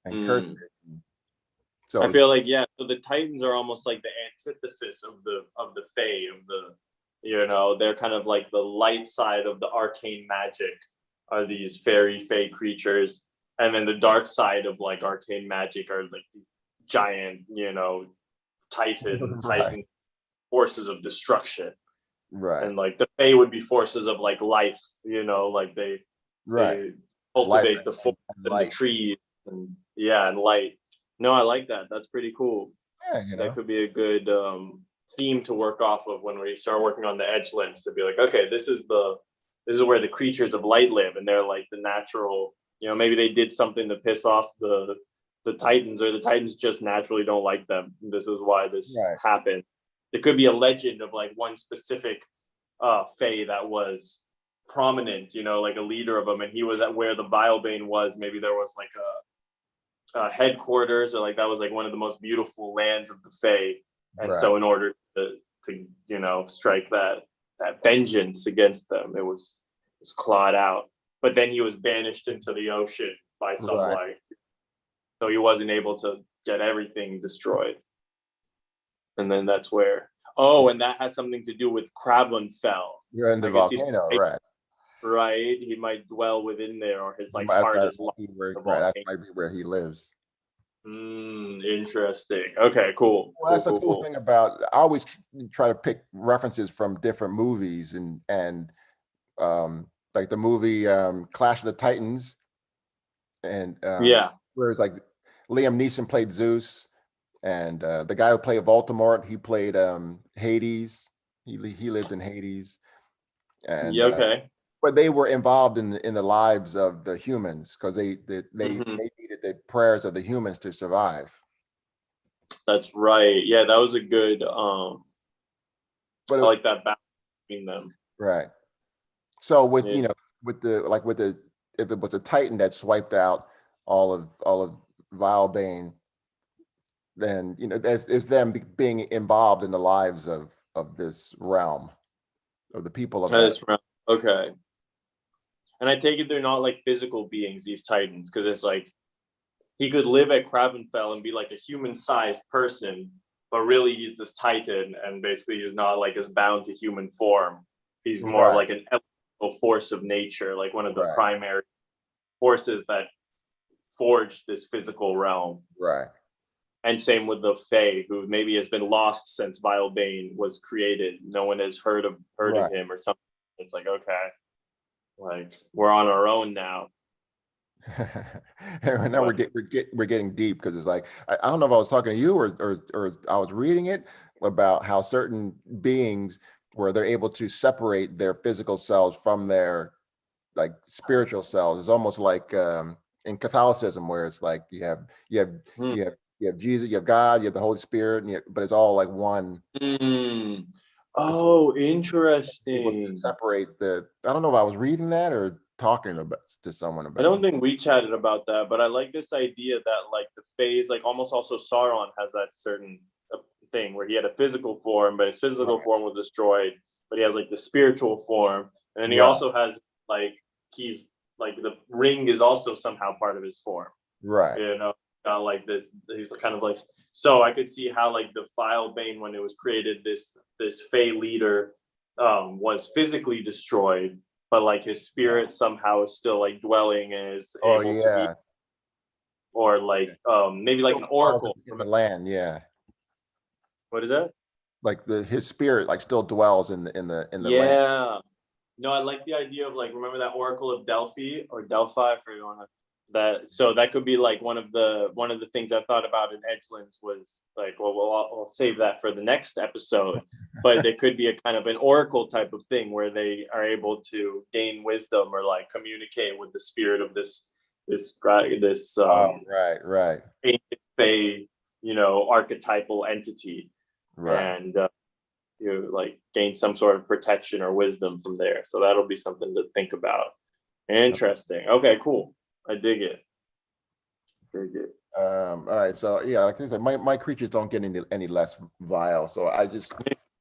and cursed it. So
I feel like so the Titans are almost like the antithesis of the fae, of the they're kind of like the light side of the arcane magic are these fairy fae creatures. and then the dark side of like arcane magic are like these giant, titan
Right.
forces of destruction,
Right.
and like the Fae would be forces of like life, like
Right.
they
Life
cultivate the forest
and
and the
light.
trees, and yeah, and light. No, I like that. That's pretty cool.
Yeah,
That could be a good theme to work off of when we start working on the edgelands, to be like, okay, this is where the creatures of light live, and they're like the natural. Maybe they did something to piss off the titans, or the titans just naturally don't like them. This is why this
right.
happened. It could be a legend of like one specific Fae that was prominent, like a leader of them, and he was at where the Vilebane was. Maybe there was like a headquarters, or like that was like one of the most beautiful lands of the Fae, and
Right.
so in order to strike that vengeance against them, it was clawed out. But then he was banished into the ocean by some
Right.
like, so he wasn't able to get everything destroyed. And then that's where, and that has something to do with Fell.
You're in the
I could see,
volcano, right?
right? He might dwell within there, or his like
That,
heart
that
is
might
locked
be
in
where,
the
right, that
volcano.
might be where he lives.
Interesting. Okay, cool.
Well, that's the cool thing about. I always try to pick references from different movies, and like the movie Clash of the Titans, and
Yeah.
where it's like Liam Neeson played Zeus, and the guy who played Voldemort, he played Hades. He lived in Hades, and
Yeah. Okay.
but they were involved in the lives of the humans because they needed the prayers of the humans to survive.
That's right. Yeah, that was a good.
But
I like that balance between them.
right. So with
Yeah.
with the if it was a Titan that swiped out all of Vilebane, then it's them being involved in the lives of this realm, of the people of that.
That's right. Okay. And I take it they're not like physical beings, these titans, because it's like he could live at Kravenfell and be like a human-sized person, but really he's this titan, and basically he's not like as bound to human form. He's more
Right,
like an elemental force of nature, like one of the
right,
primary forces that forged this physical realm.
right.
And same with the Fae, who maybe has been lost since Vilebane was created. No one has heard of
Right.
him or something. It's like, okay, like we're on our own now.
And now we're getting deep because it's like I don't know if I was talking to you or I was reading it about how certain beings where they're able to separate their physical selves from their like spiritual selves. It's almost like in Catholicism where it's like you have Jesus, you have God, you have the Holy Spirit, but it's all like one.
Oh,
Able to
interesting.
separate the. I don't know if I was reading that or talking about to someone
I
about
don't
it.
think we chatted about that, but I like this idea that like the phase, like almost also Sauron has that certain thing where he had a physical form, but his physical
Right.
form was destroyed, but he has like the spiritual form, and then he
Right.
also has like he's like the ring is also somehow part of his form.
Right.
Like this, he's kind of like, so I could see how like the Vilebane, when it was created, this Fey leader was physically destroyed, but like his spirit somehow is still like dwelling and is
Oh
able to be,
yeah.
or like maybe like
Still
an
dwells
oracle
in
from
the land. Yeah.
what is that?
Like his spirit like still dwells in the land.
Yeah. No, I like the idea of like, remember that Oracle of Delphi or Delphi, for you want that. So that could be like one of the things I thought about in Edgelands was like, well, I'll save that for the next episode. But it could be a kind of an oracle type of thing where they are able to gain wisdom or like communicate with the spirit of this
Right.
ancient Fey, archetypal entity,
Right.
and like gain some sort of protection or wisdom from there. So that'll be something to think about. Interesting. Okay, cool. I dig it.
All right. So yeah, like I said, my creatures don't get any less vile. So I just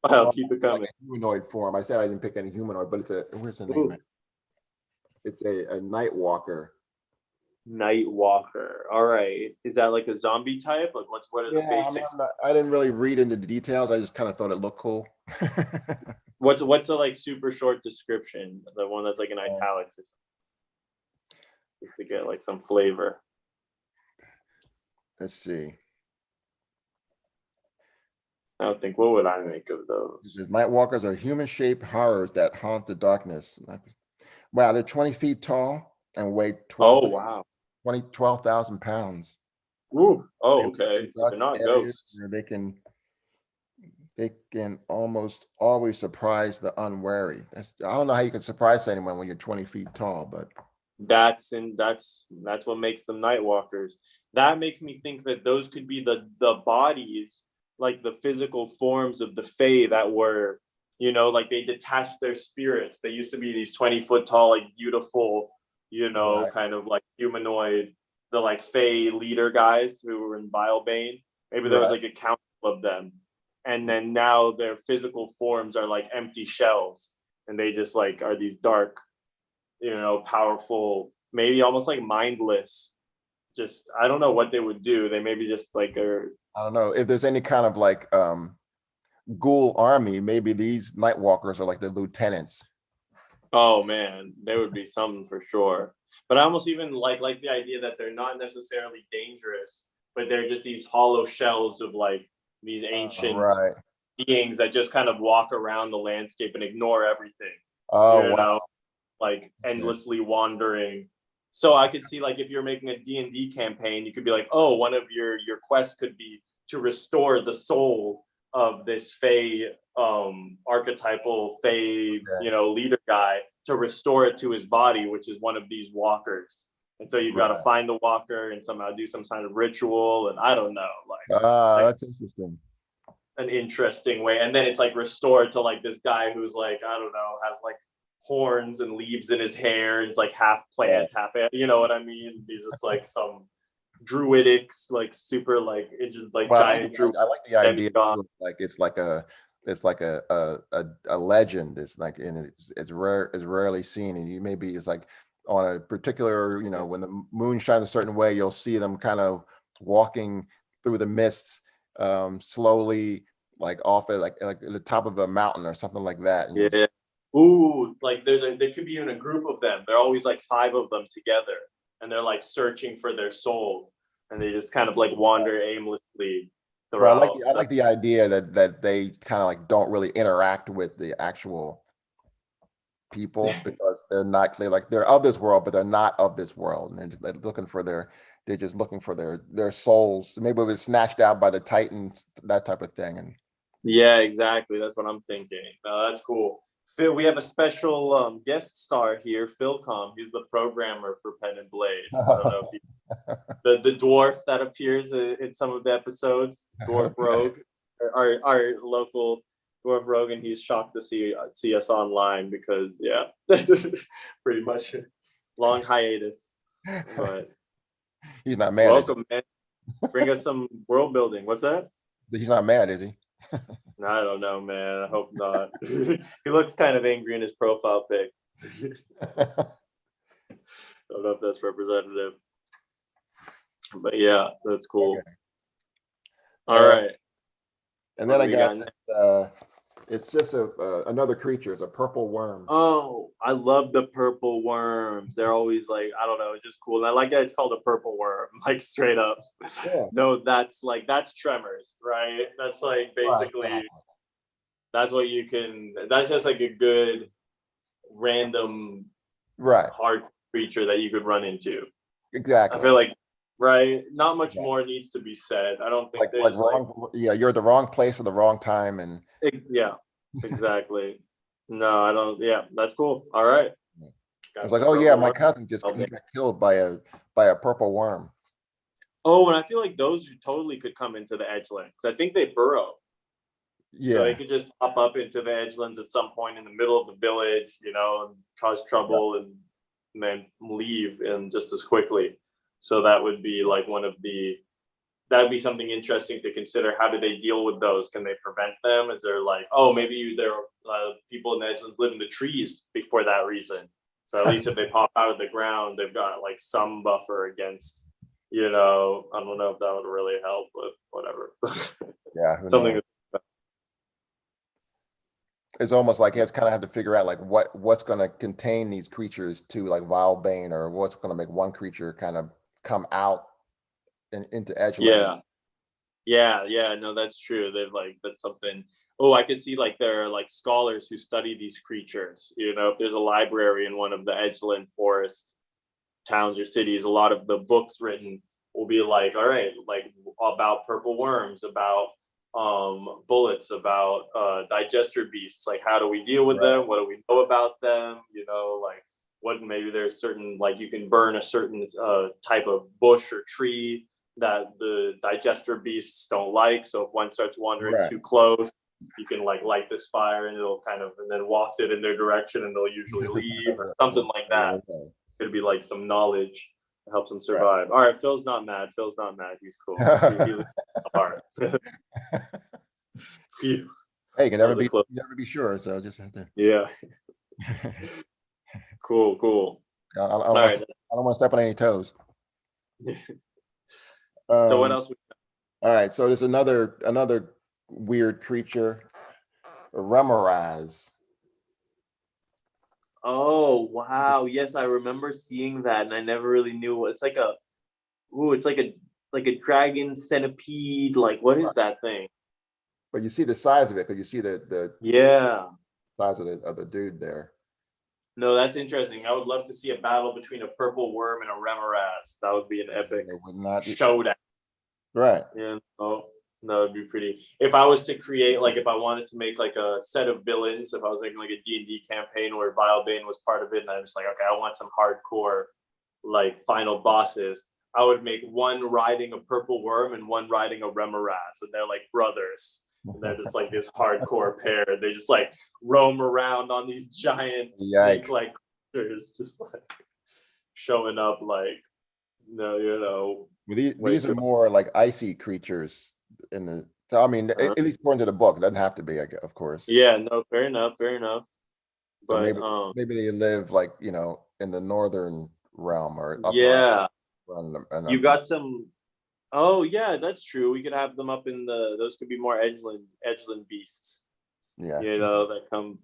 I'll keep it
like
coming.
a humanoid form. I said I didn't pick any humanoid, but where's the name?
Ooh.
It's a night walker.
Night Walker. All right. Is that like a zombie type? Like what are the
Yeah, I mean,
basics?
I didn't really read into the details. I just kind of thought it looked cool.
What's a like super short description? The one that's like in
Uh,
italics. just to get like some flavor.
Let's see.
I don't think, what would I make of those?
These night walkers are human-shaped horrors that haunt the darkness. Wow, they're 20 feet tall and weigh
Oh, wow.
12,000 pounds.
Ooh. Oh,
They live
okay.
in
So
dark
they're not
areas
ghosts.
where they can almost always surprise the unwary. I don't know how you can surprise anyone when you're 20 feet tall, but
That's what makes them night walkers. That makes me think that those could be the bodies, like the physical forms of the Fae that were, like they detached their spirits. They used to be these 20-foot tall, like beautiful,
right,
kind of like humanoid, the like Fae leader guys who were in Vilebane. Maybe there was
right,
like a council of them. And then now their physical forms are like empty shells. And they just like are these dark, powerful, maybe almost like mindless. Just I don't know what they would do. They maybe just like are.
I don't know if there's any kind of like ghoul army. Maybe these night walkers are like the lieutenants.
Oh man, they would be something for sure. But I almost even like the idea that they're not necessarily dangerous, but they're just these hollow shells of like these ancient
Right.
beings that just kind of walk around the landscape and ignore everything.
Oh,
You
wow.
know, like
Okay.
endlessly wandering. So I could see like if you're making a D&D campaign, you could be like, oh, one of your quests could be to restore the soul of this Fey archetypal Fey, leader guy, to restore it to his body, which is one of these walkers. And so you've got to
Right.
find the walker and somehow do some kind of ritual, and I don't know,
Ah,
like
that's interesting.
an interesting way. And then it's like restored to like this guy who's like, I don't know, has like horns and leaves in his hair. And it's like half
Right.
plant, you know what I mean? He's just like some druidic, like super like
Well,
giant druid
I like the idea
demigod.
of like it's like a legend. It's like it's rare, it's rarely seen, and you maybe it's like on a particular, when the moon shines a certain way, you'll see them kind of walking through the mists, slowly, like off at like at the top of a mountain or something like that. And
Yeah. Ooh, like there could be even a group of them. They're always like 5 of them together, and they're like searching for their soul, and they just kind of like wander aimlessly
well,
throughout.
I like the idea that they kind of like don't really interact with the actual people because they're of this world, but they're not of this world, and they're looking for they're just looking for their souls. Maybe it was snatched out by the Titans, that type of thing. And
Yeah, exactly. That's what I'm thinking. That's cool. Phil, we have a special guest star here, Philcom. He's the programmer for Pen and Blade. I don't know if the dwarf that appears in some of the episodes, Dwarf
okay,
Rogue, our local Dwarf Rogue, and he's shocked to see us online because yeah, that's pretty much a long hiatus. But
he's not mad, is
welcome, man. Bring us some world building. What's that?
he? He's not mad, is he?
I don't know, man. I hope not. He looks kind of angry in his profile pic. Don't know if that's representative, but yeah, that's cool.
Okay.
All right.
And
What
then
do
I
we
got
got?
it's just another creature. It's a purple worm.
Oh, I love the purple worms. They're always like, I don't know, it's just cool. And I like that it's called a purple worm, like straight up.
Yeah.
No, that's Tremors, right? That's like
Right.
basically
Exactly.
that's just like a good random
Right.
hard creature that you could run into. I
Exactly.
feel like, right, not much
Yeah.
more needs to be said. I don't think
Like
there's like,
wrong. Yeah, you're at the wrong place at the wrong time, and
yeah, exactly. No, I don't. Yeah, that's cool. All right,
it's
got
like,
some
oh yeah,
purple
my
worms.
cousin he got killed by a purple worm.
Oh, and I feel like those totally could come into the edgeland because I think they burrow. So they
Yeah.
could just pop up into the edgelands at some point in the middle of the village, and cause
Right.
trouble and then leave and just as quickly. So that would be like that'd be something interesting to consider. How do they deal with those? Can they prevent them? Is there like, oh, maybe there are people in the edgelands live in the trees for that reason. So at least if they pop out of the ground, they've got like some buffer against, I don't know if that would really help, but whatever.
Yeah. Who knows?
Something.
it's almost like you kind of have to figure out like what's going to contain these creatures to like Vilebane, or what's going to make one creature kind of come out into edgeland.
Yeah, no, that's true. They've like, that's something. Oh, I could see like there are like scholars who study these creatures. You know, if there's a library in one of the edgeland forest towns or cities, a lot of the books written will be like, all right, like about purple worms, about bullets, about digester beasts, like how do we deal with
Right.
them, what do we know about them, you know, like what, maybe there's certain, like you can burn a certain type of bush or tree that the digester beasts don't like, so if one starts wandering
Right.
too close, you can like light this fire and it'll kind of, and then waft it in their direction and they'll usually leave or something like that.
Okay.
It'd be like some knowledge to help them
Right.
survive. All right, Phil's not mad. Phil's not mad. He's cool. He lives in the heart. Phew.
Hey, you can
That was a close.
never be sure. So just have to.
Yeah. Cool. All right.
I don't want to step on any toes.
So what else?
All right. So there's another weird creature, a Remoraz.
Oh wow! Yes, I remember seeing that, and I never really knew. It's like a, it's like a dragon centipede. Like, what is that thing?
But you see the size of it, because you see the
Yeah.
size of the dude there.
No, that's interesting. I would love to see a battle between a purple worm and a Remoraz. That would be an epic showdown.
Right.
Yeah, oh, that would be pretty. If I was to create, like, if I wanted to make like a set of villains, if I was making like a D&D campaign where Vilebane was part of it, and I was like, okay, I want some hardcore, like, final bosses, I would make one riding a purple worm and one riding a Remoraz, and they're like brothers. And they're just like this hardcore pair. They just like roam around on these giant snake-like creatures, just like showing up like, no, you know.
Well, these are more like icy creatures in the. So I mean, at least according to the book, it doesn't have to be, of course.
Yeah, no, fair enough.
So
But
maybe they live like, in the northern realm or up
yeah,
around
you got some. Oh yeah, that's true. We could have them up in the. Those could be more edgeland beasts.
Yeah.
You know, that come.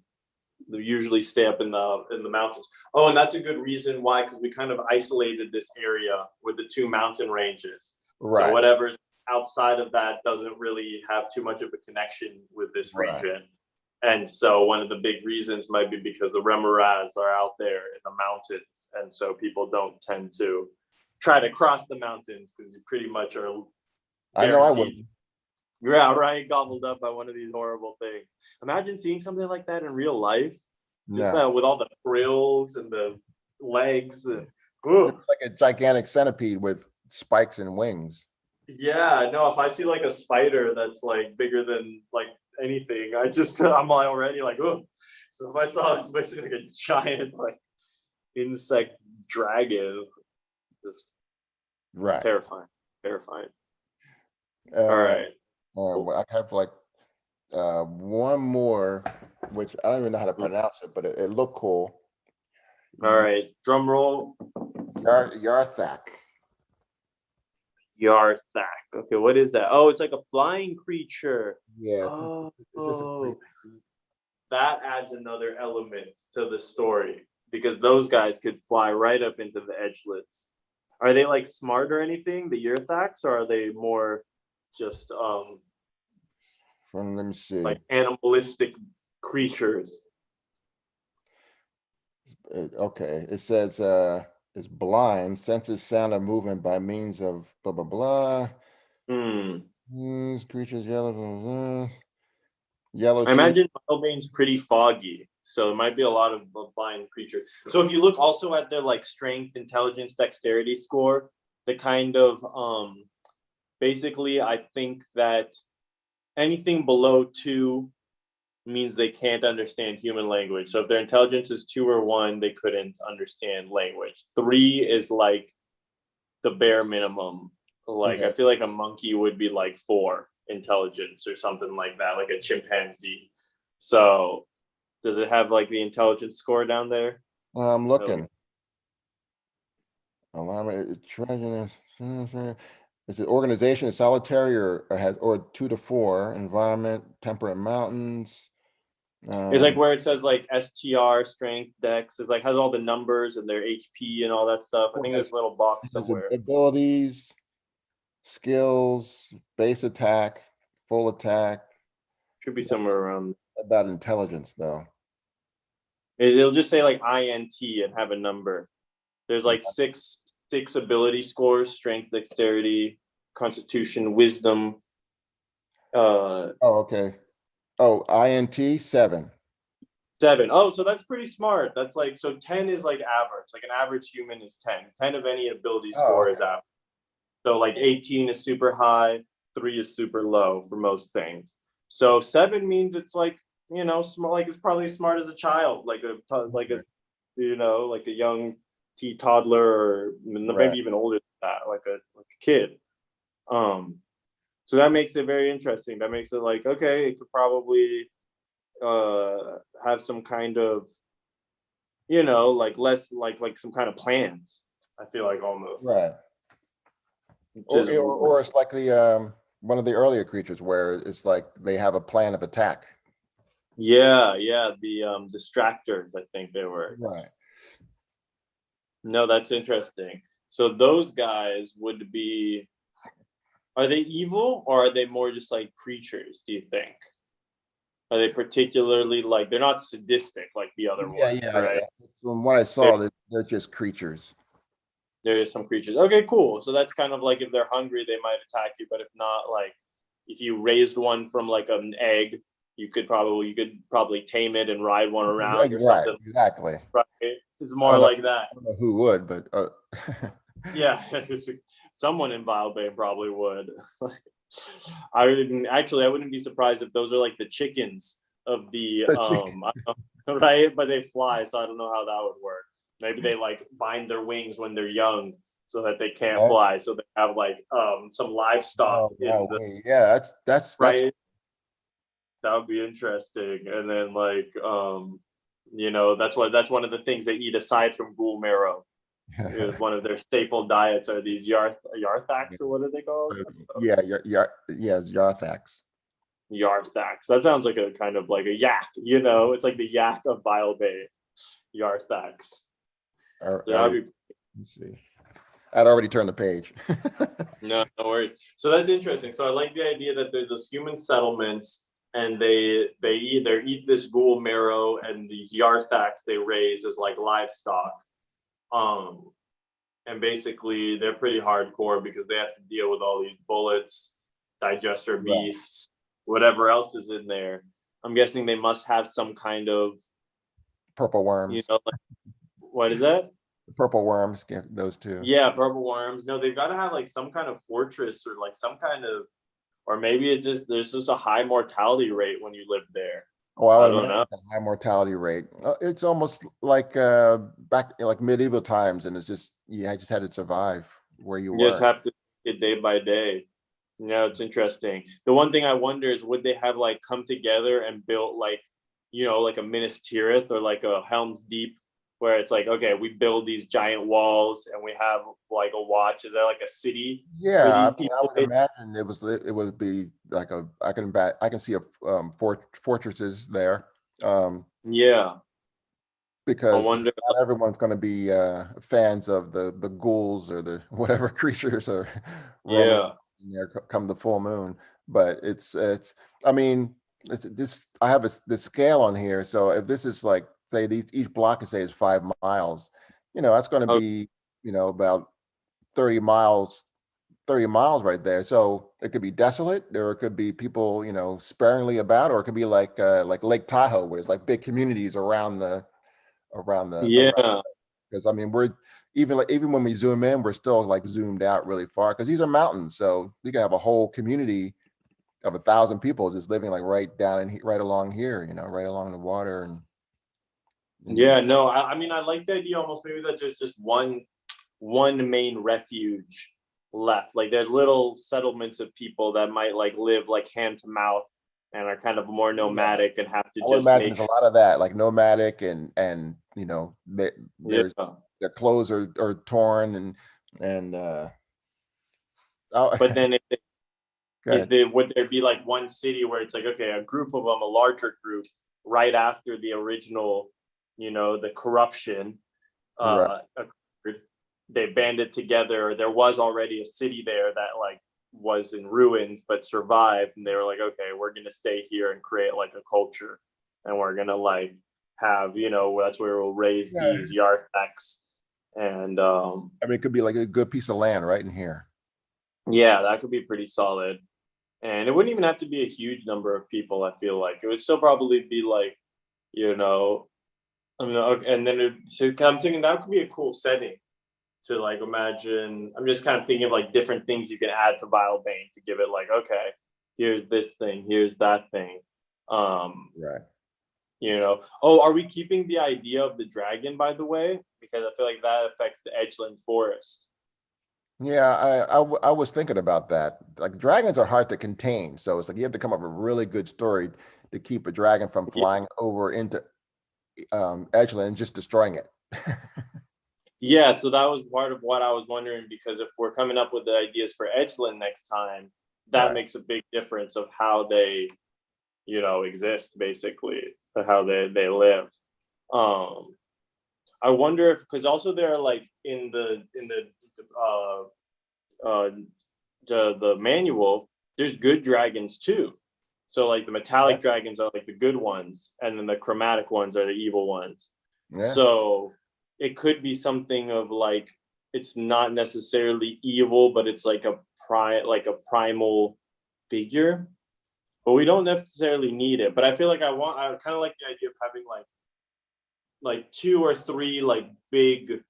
They usually stay up in the mountains. Oh, and that's a good reason why, because we kind of isolated this area with the two mountain ranges.
Right.
So whatever's outside of that doesn't really have too much of a connection with this region. And so one of the big reasons might be because the Remoraz are out there in the mountains, and so people don't tend to try to cross the mountains because you pretty much are guaranteed.
I know I would.
Yeah, right. Gobbled up by one of these horrible things. Imagine seeing something like that in real life. Just with all the frills and the legs. And,
it's like a gigantic centipede with spikes and wings.
Yeah, no, if I see like a spider that's like bigger than like anything, I'm already like, oh. So if I saw this basically like a giant like insect dragon, just terrifying. All right.
I have like one more, which I don't even know how to pronounce it, but it looked cool.
All right, drum roll.
Yarthak.
Okay, what is that? Oh, it's like a flying creature.
Yes.
Oh, that adds another element to the story, because those guys could fly right up into the edgelets. Are they like smart or anything, the Yarthaks, or are they more just
let me see,
like animalistic creatures?
Okay, it says it's blind, senses sound of movement by means of blah blah blah. Creatures yellow, blah, blah. Yellow.
I imagine Vilbane's pretty foggy, so it might be a lot of blind creatures. So if you look also at their like strength, intelligence, dexterity score, the kind of basically, I think that anything below 2 means they can't understand human language. So if their intelligence is 2 or 1, they couldn't understand language. 3 is like the bare minimum. Like, I feel like a monkey would be like 4 intelligence or something like that, like a chimpanzee. So does it have like the intelligence score down there?
I'm looking. Is it organization, solitary, or has 2 to 4? Environment, temperate mountains.
It's like where it says like STR, strength, dex. It like has all the numbers and their HP and all that stuff. I think there's a little box somewhere.
Abilities, skills, base attack, full attack.
Should be somewhere around.
About intelligence though.
It'll just say like INT and have a number. There's like six ability scores: strength, dexterity, constitution, wisdom.
Oh, okay. Oh, INT 7.
7. Oh, so that's pretty smart. That's like, so 10 is like average. Like an average human is 10. 10 of any ability score is average. So like 18 is super high, 3 is super low for most things. So 7 means it's like, you know, small, like it's probably as smart as a child, like a you know, like a young toddler, or maybe even older than that, like a kid. So that makes it very interesting. That makes it like, okay, it could probably have some kind of, you know, like less like some kind of plans, I feel like, almost.
Right. Or it's like the one of the earlier creatures where it's like they have a plan of attack.
Yeah, the distractors, I think they were.
Right.
No, that's interesting. So those guys would be, are they evil or are they more just like creatures, do you think? Are they particularly like, they're not sadistic like the other ones, right?
From what I saw, they're just creatures.
There is some creatures. Okay, cool. So that's kind of like, if they're hungry, they might attack you, but if not, like if you raised one from like an egg, you could probably tame it and ride one around or something.
Exactly.
Right. It's more like that.
I don't know who would, but
yeah, someone in Vilebane probably would. I wouldn't be surprised if those are like the chickens of the right, but they fly, so I don't know how that would work. Maybe they like bind their wings when they're young so that they can't fly, so they have like some livestock.
That's
right. That would be interesting. And then like you know, that's one of the things they eat aside from ghoul marrow. Is one of their staple diets are these yarthax, or what are they called?
Yarthax.
Yarthax. That sounds like a kind of like a yak, you know, it's like the yak of Vilebane. Yarthax.
Let's see. I'd already turned the page.
No worries. So that's interesting. So I like the idea that there's this human settlements, and they eat this ghoul marrow, and these yarthax they raise as like livestock. And basically they're pretty hardcore because they have to deal with all these bullets, digester beasts, whatever else is in there. I'm guessing they must have some kind of
purple worms.
You know, like, what is that?
Purple worms, those two.
Yeah, purple worms. No, they've got to have like some kind of fortress, or like some kind of, or maybe there's just a high mortality rate when you live there.
Oh, I don't know. High mortality rate. It's almost like back like medieval times, and it's just I just had to survive where you were.
You just have to get day by day. You know, it's interesting. The one thing I wonder is, would they have like come together and built like, you know, like a Minas Tirith or like a Helm's Deep, where it's like, okay, we build these giant walls and we have like a watch. Is that like a city?
Yeah, I would imagine it would be like I can see a fortresses there.
Yeah,
because not everyone's going to be fans of the ghouls or the whatever creatures are roaming there come the full moon. But it's I mean, it's this. I have this scale on here. So if this is like, say each block is 5 miles, you know, that's going to be, you know, about 30 miles right there. So it could be desolate, or it could be people, you know, sparingly about, or it could be like Lake Tahoe, where it's like big communities around the because I mean, we're even when we zoom in, we're still like zoomed out really far, because these are mountains. So you can have a whole community of 1,000 people just living like right along here, you know, right along the water. And
no, I mean, I like the idea almost maybe that there's just one main refuge left. Like there's little settlements of people that might like live like hand to mouth and are kind of more nomadic and have to just
imagine there's a lot of that, like nomadic, and you know, their clothes are torn and
but then would there be like one city where it's like, okay, a group of them, a larger group right after the original, the corruption
Right.
occurred, they banded together. There was already a city there that like was in ruins but survived, and they were like, okay, we're gonna stay here and create like a culture, and we're gonna like have, that's where we'll raise
Yeah.
these yarthaks. And
I mean, it could be like a good piece of land right in here.
yeah, that could be pretty solid. And it wouldn't even have to be a huge number of people. I feel like it would still probably be like, you know, I mean, and then so I'm thinking that could be a cool setting to like imagine. I'm just kind of thinking of like different things you can add to Vilebane to give it like, okay, here's this thing, here's that thing.
Right.
Oh, are we keeping the idea of the dragon, by the way? Because I feel like that affects the edgeland forest.
Yeah, I was thinking about that. Like dragons are hard to contain, so it's like you have to come up with a really good story to keep a dragon from
Yeah.
flying over into Edgeland and just destroying it.
Yeah, so that was part of what I was wondering, because if we're coming up with the ideas for Edgeland next time, that
Right.
makes a big difference of how they, exist basically, or how they live. Um, I wonder if, because also they're like in the uh uh the manual, there's good dragons too. So like the
Yeah.
metallic dragons are like the good ones, and then the chromatic ones are the evil ones.
Yeah.
So it could be something of like, it's not necessarily evil, but it's like a primal figure. But we don't necessarily need it. But I feel like I kind of like the idea of having like two or three like big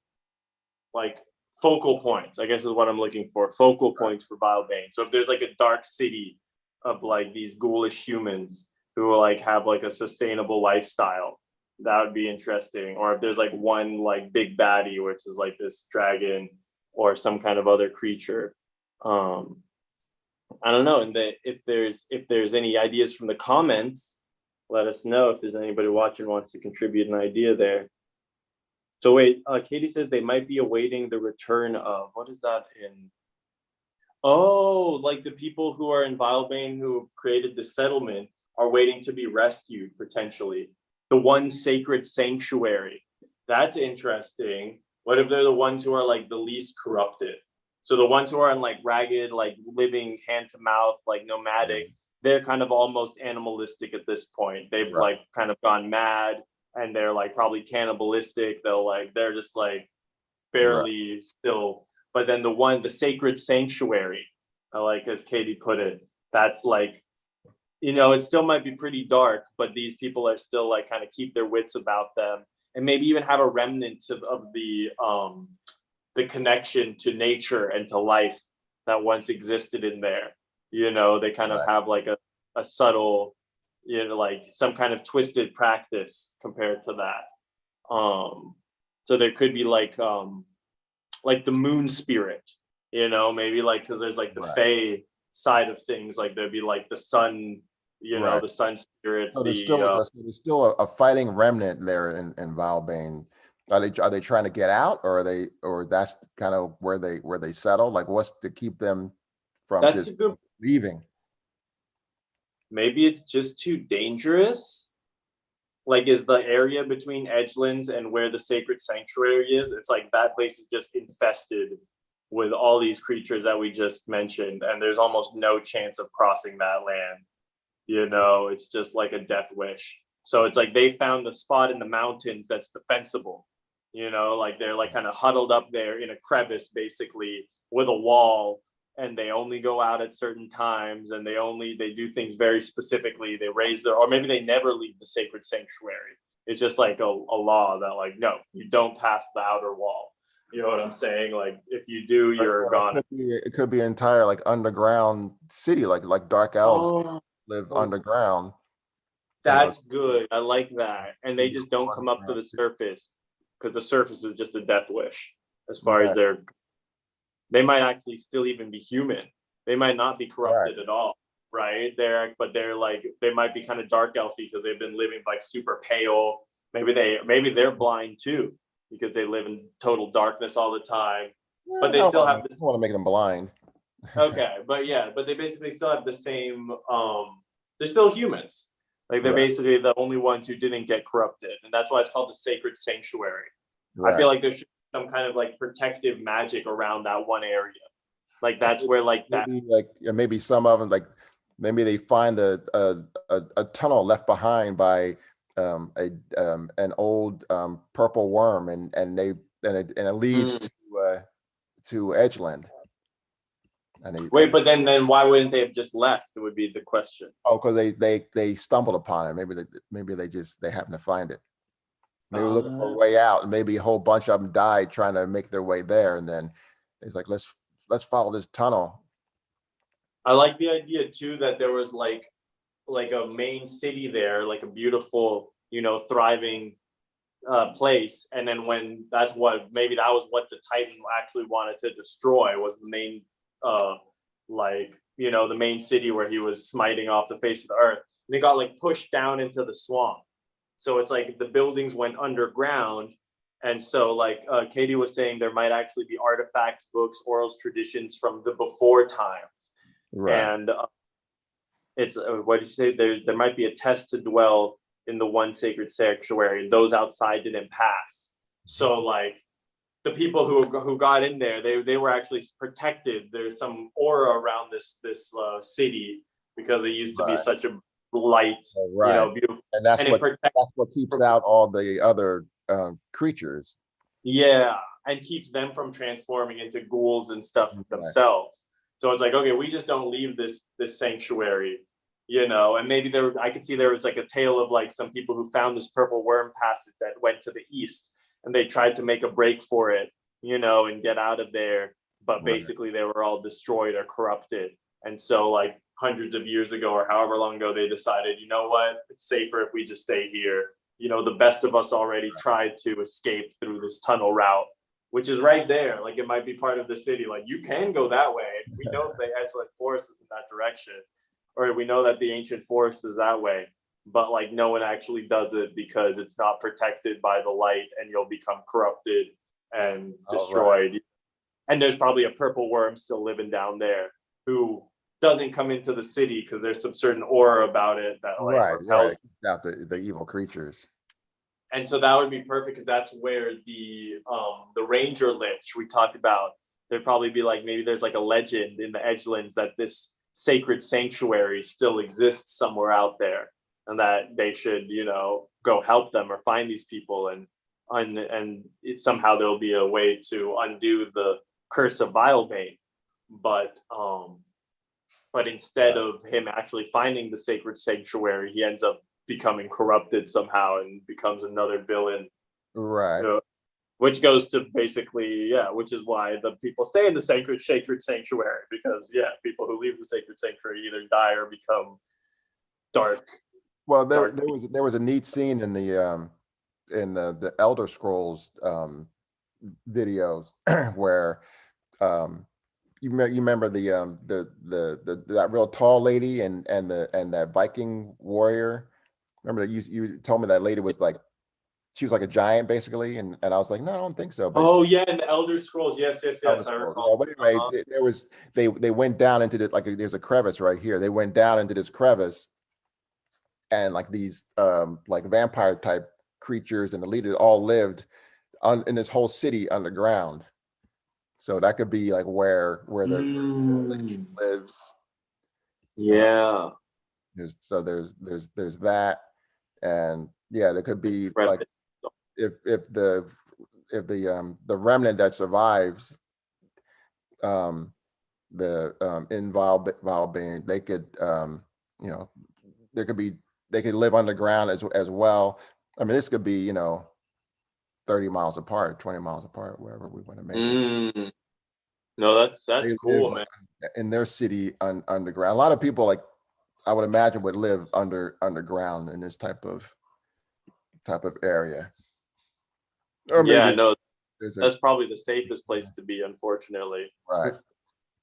like focal points, I guess is what I'm looking for. Focal
Right.
points for Vilebane. So if there's like a dark city of like these ghoulish humans who will like have like a sustainable lifestyle, that would be interesting. Or if there's like one like big baddie, which is like this dragon or some kind of other creature. Um, I don't know. And if there's any ideas from the comments, let us know if there's anybody watching wants to contribute an idea there. So wait, Katie says they might be awaiting the return of, what is that in? Oh, like the people who are in Vilebane who have created the settlement are waiting to be rescued potentially. The one sacred sanctuary. That's interesting. What if they're the ones who are like the least corrupted? So the ones who are in like ragged, like living hand to mouth, like nomadic, they're kind of almost animalistic at this point. They've
Right.
like kind of gone mad, and they're like probably cannibalistic. They're just like
Right.
barely still. But then the sacred sanctuary, I like, as Katie put it, that's like, it still might be pretty dark, but these people are still like kind of keep their wits about them, and maybe even have a remnant of the connection to nature and to life that once existed in there. They kind of
Right.
have like a subtle, like some kind of twisted practice compared to that. So there could be like the moon spirit, maybe like, because there's like the
Right.
Fae side of things, like there'd be like the sun,
Right.
the sun spirit,
So
the
there's still a fighting remnant there in Vilebane. Are they trying to get out, or that's kind of where they settle? Like what's to keep them from
that's a
just
good,
leaving?
maybe it's just too dangerous. Like, is the area between Edgelands and where the sacred sanctuary is, it's like that place is just infested with all these creatures that we just mentioned, and there's almost no chance of crossing that land. It's just like a death wish. So it's like they found a spot in the mountains that's defensible. Like they're like kind of huddled up there in a crevice, basically with a wall, and they only go out at certain times, and they do things very specifically. They raise their, or maybe they never leave the sacred sanctuary. It's just like a law that like, no, you don't pass the outer wall. You know what I'm saying? Like if you do,
Or,
you're gone.
it could be an entire like underground city, like dark elves
Oh,
live underground.
that's good. I like that. And they
Really
just
cool
don't come up to
underground
the
city.
surface, because the surface is just a death wish as far as
Right.
they might actually still even be human. They might not be
Right.
corrupted at all, right? They're like, they might be kind of dark elfy because they've been living like super pale. Maybe they're blind too, because they live in total darkness all the time.
Yeah,
But they still have
I
this,
don't want to make them blind.
okay, but yeah, but they basically still have the same they're still humans. Like they're
Right.
basically the only ones who didn't get corrupted, and that's why it's called the sacred sanctuary. I
Right.
feel like there should be some kind of like protective magic around that one area. Like that's where like that.
Maybe like maybe some of them like maybe they find a tunnel left behind by a an old purple worm and it leads
Mm.
to Edgeland
Wait,
and
but then why wouldn't they have just left? It would be the question.
oh, because they stumbled upon it. Maybe they just they happen to find it. They were looking for a
Uh,
way out, and maybe a whole bunch of them died trying to make their way there. And then it's like, let's follow this tunnel.
I like the idea too that there was like a main city there, like a beautiful, thriving place. And then when that's what maybe that was what the Titan actually wanted to destroy was the main the main city where he was smiting off the face of the earth. And they got like pushed down into the swamp. So it's like the buildings went underground. And so like Katie was saying, there might actually be artifacts, books, oral traditions from the before times.
Right.
And it's what did you say? There might be a test to dwell in the one sacred sanctuary. Those outside didn't pass. So like the people who got in there, they were actually protected. There's some aura around this city because it used to be
Right.
such a light,
Right.
beautiful,
And
and it protects.
that's what keeps out all the other creatures.
Yeah, and keeps them from transforming into ghouls and stuff
Right.
themselves. So it's like, okay, we just don't leave this sanctuary, and maybe I could see there was like a tale of like some people who found this purple worm passage that went to the east and they tried to make a break for it, and get out of there, but
Right.
basically they were all destroyed or corrupted. And so like hundreds of years ago or however long ago they decided, you know what, it's safer if we just stay here. The best of us already tried to escape through this tunnel route, which is right there. Like it might be part of the city. Like you can go that way. We know the Edgeland Forest is in that direction, or we know that the ancient forest is that way. But like no one actually does it because it's not protected by the light, and you'll become corrupted and destroyed. Right. And there's probably a purple worm still living down there who doesn't come into the city because there's some certain aura about it that like repels
out the evil creatures.
And so that would be perfect because that's where the ranger lich we talked about. There'd probably be like maybe there's like a legend in the Edgelands that this sacred sanctuary still exists somewhere out there, and that they should go help them or find these people, and somehow there'll be a way to undo the curse of Vilebane. But instead of him actually finding the sacred sanctuary, he ends up becoming corrupted somehow and becomes another villain.
Right.
Which goes to basically, which is why the people stay in the sacred sanctuary, because people who leave the sacred sanctuary either die or become dark.
Well, there was a neat scene in the Elder Scrolls videos where you remember that real tall lady and that Viking warrior. Remember that you told me that lady was like, she was like a giant basically, and I was like, no, I don't think so. But
in the Elder Scrolls, yes, I recall.
Yeah, but anyway, there was they went down into the, like there's a crevice right here. They went down into this crevice, and like these like vampire type creatures and the leaders all lived in this whole city underground. So that could be like where the lady lives.
Yeah.
There's that, and there could be like if the remnant that survives in Vilebane, they could they could live underground as well. I mean, this could be 30 miles apart, 20 miles apart, wherever we want to make it.
No, that's cool, man.
In their city underground, a lot of people, like I would imagine, would live underground in this type of area. Or maybe
that's probably the safest place to be, unfortunately.
Right.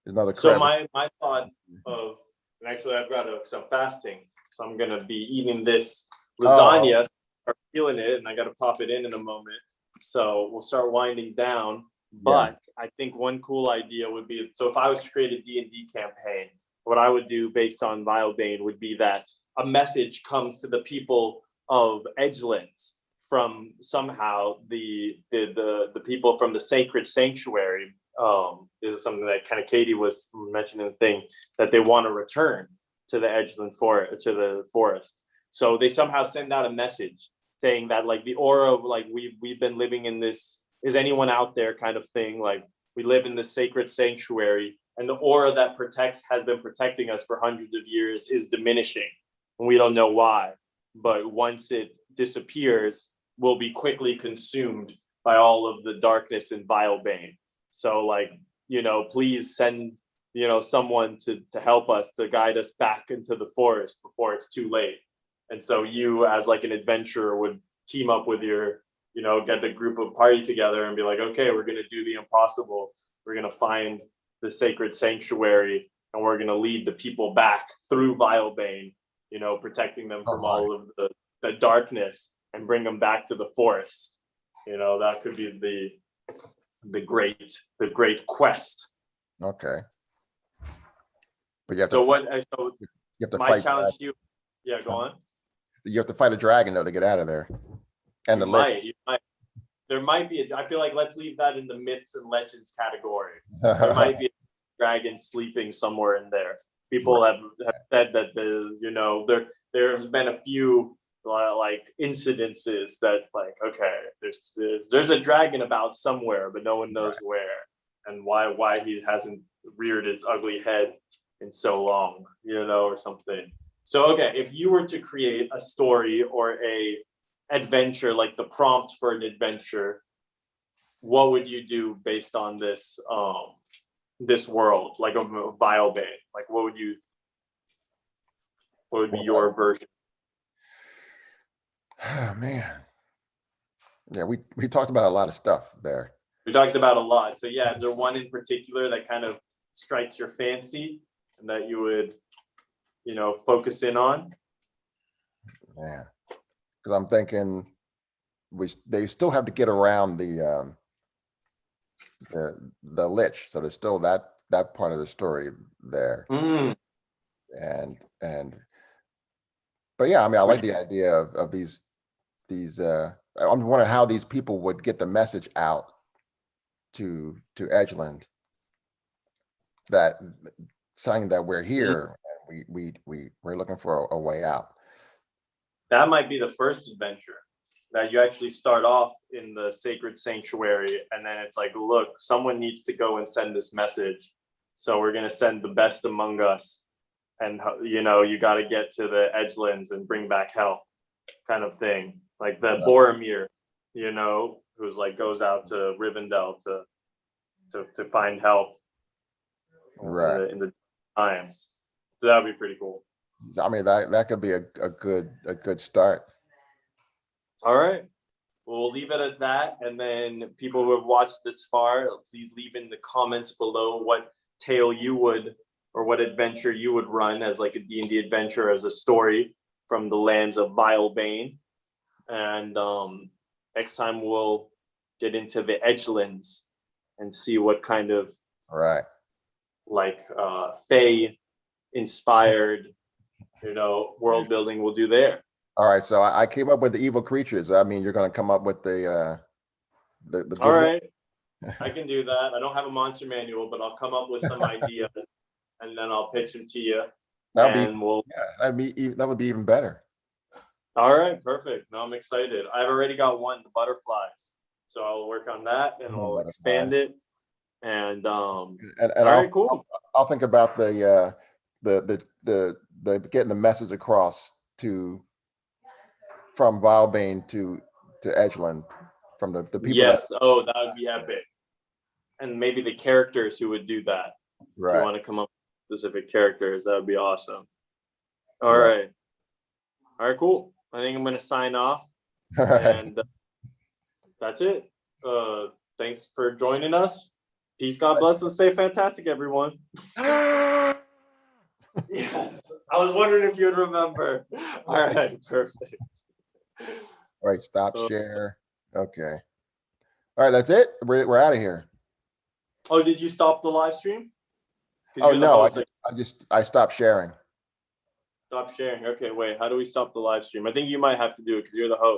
Another
so my thought of, and actually I've got because I'm fasting, so I'm gonna be eating this lasagna, or feeling it, and I got to pop it in a moment. So we'll start winding down. But I think one cool idea would be, so if I was to create a D&D campaign, what I would do based on Vilebane would be that a message comes to the people of Edgelands from somehow the people from the sacred sanctuary. This is something that kind of Katie was mentioning, the thing that they want to return to the Edgeland forest. So they somehow send out a message saying that like the aura of like we've been living in this, is anyone out there kind of thing, like we live in this sacred sanctuary and the aura that has been protecting us for hundreds of years is diminishing and we don't know why, but once it disappears we'll be quickly consumed by all of the darkness in Vilebane. So like, please send someone to help us, to guide us back into the forest before it's too late. And so you as like an adventurer would team up with your, get the group of party together and be like, okay, we're going to do the impossible. We're going to find the sacred sanctuary and we're going to lead the people back through Vilebane, protecting them from all of the darkness and bring them back to the forest. That could be the great quest.
Okay. But you have to.
So
you have to
my
fight.
challenge to you. Yeah, go on.
You have to fight a dragon though to get out of there. And
you might. There might be. I feel like let's leave that in the myths and legends category. There might be a dragon sleeping somewhere in there. People have said that there's been a few like incidences that like, okay, there's a dragon about somewhere, but no one knows where and why he hasn't reared his ugly head in so long, or something. So, okay, if you were to create a story or a adventure, like the prompt for an adventure, what would you do based on this this world, like a Vilebane? Like what would be your version?
Oh man. Yeah, we talked about a lot of stuff there.
We talked about a lot. So yeah, is there one in particular that kind of strikes your fancy and that you would, focus in on?
Yeah, because I'm thinking they still have to get around the lich, so there's still that part of the story there. And but yeah, I mean, I like the idea of these I'm wondering how these people would get the message out to Edgeland, that saying that we're here and we're looking for a way out.
That might be the first adventure, that you actually start off in the sacred sanctuary and then it's like, look, someone needs to go and send this message, so we're going to send the best among us, and you got to get to the Edgelands and bring back help, kind of thing, like the Boromir, who's like goes out to Rivendell to find help in the times. So that would be pretty cool.
I mean, that could be a good start.
All right. Well, we'll leave it at that. And then people who have watched this far, please leave in the comments below what tale you would, or what adventure you would run as like a D&D adventure, as a story from the lands of Vilebane. And next time we'll get into the Edgelands and see what kind of like Fae inspired, world building we'll do there.
All right, so I came up with the evil creatures. I mean, you're going to come up with the
all right. I can do that. I don't have a monster manual, but I'll come up with some ideas and then I'll pitch them to you. That
would be even better.
All right, perfect. No, I'm excited. I've already got one, the butterflies. So I'll work on that and I'll expand it. And all right, cool.
I'll think about the getting the message across from Vilebane to Edgeland, from the people.
Yes. That would be epic. And maybe the characters who would do that. Right. If you want to come up with specific characters, that would be awesome. All right. All right, cool. I think I'm going to sign off. And that's it. Thanks for joining us. Peace, God bless, and stay fantastic, everyone. Yes. I was wondering if you'd remember. All right, perfect.
All right, stop share. Okay. All right, that's it. We're out of here.
Oh, did you stop the live stream?
Oh no, I stopped sharing.
Stop sharing. Okay, wait. How do we stop the live stream? I think you might have to do it because you're the host.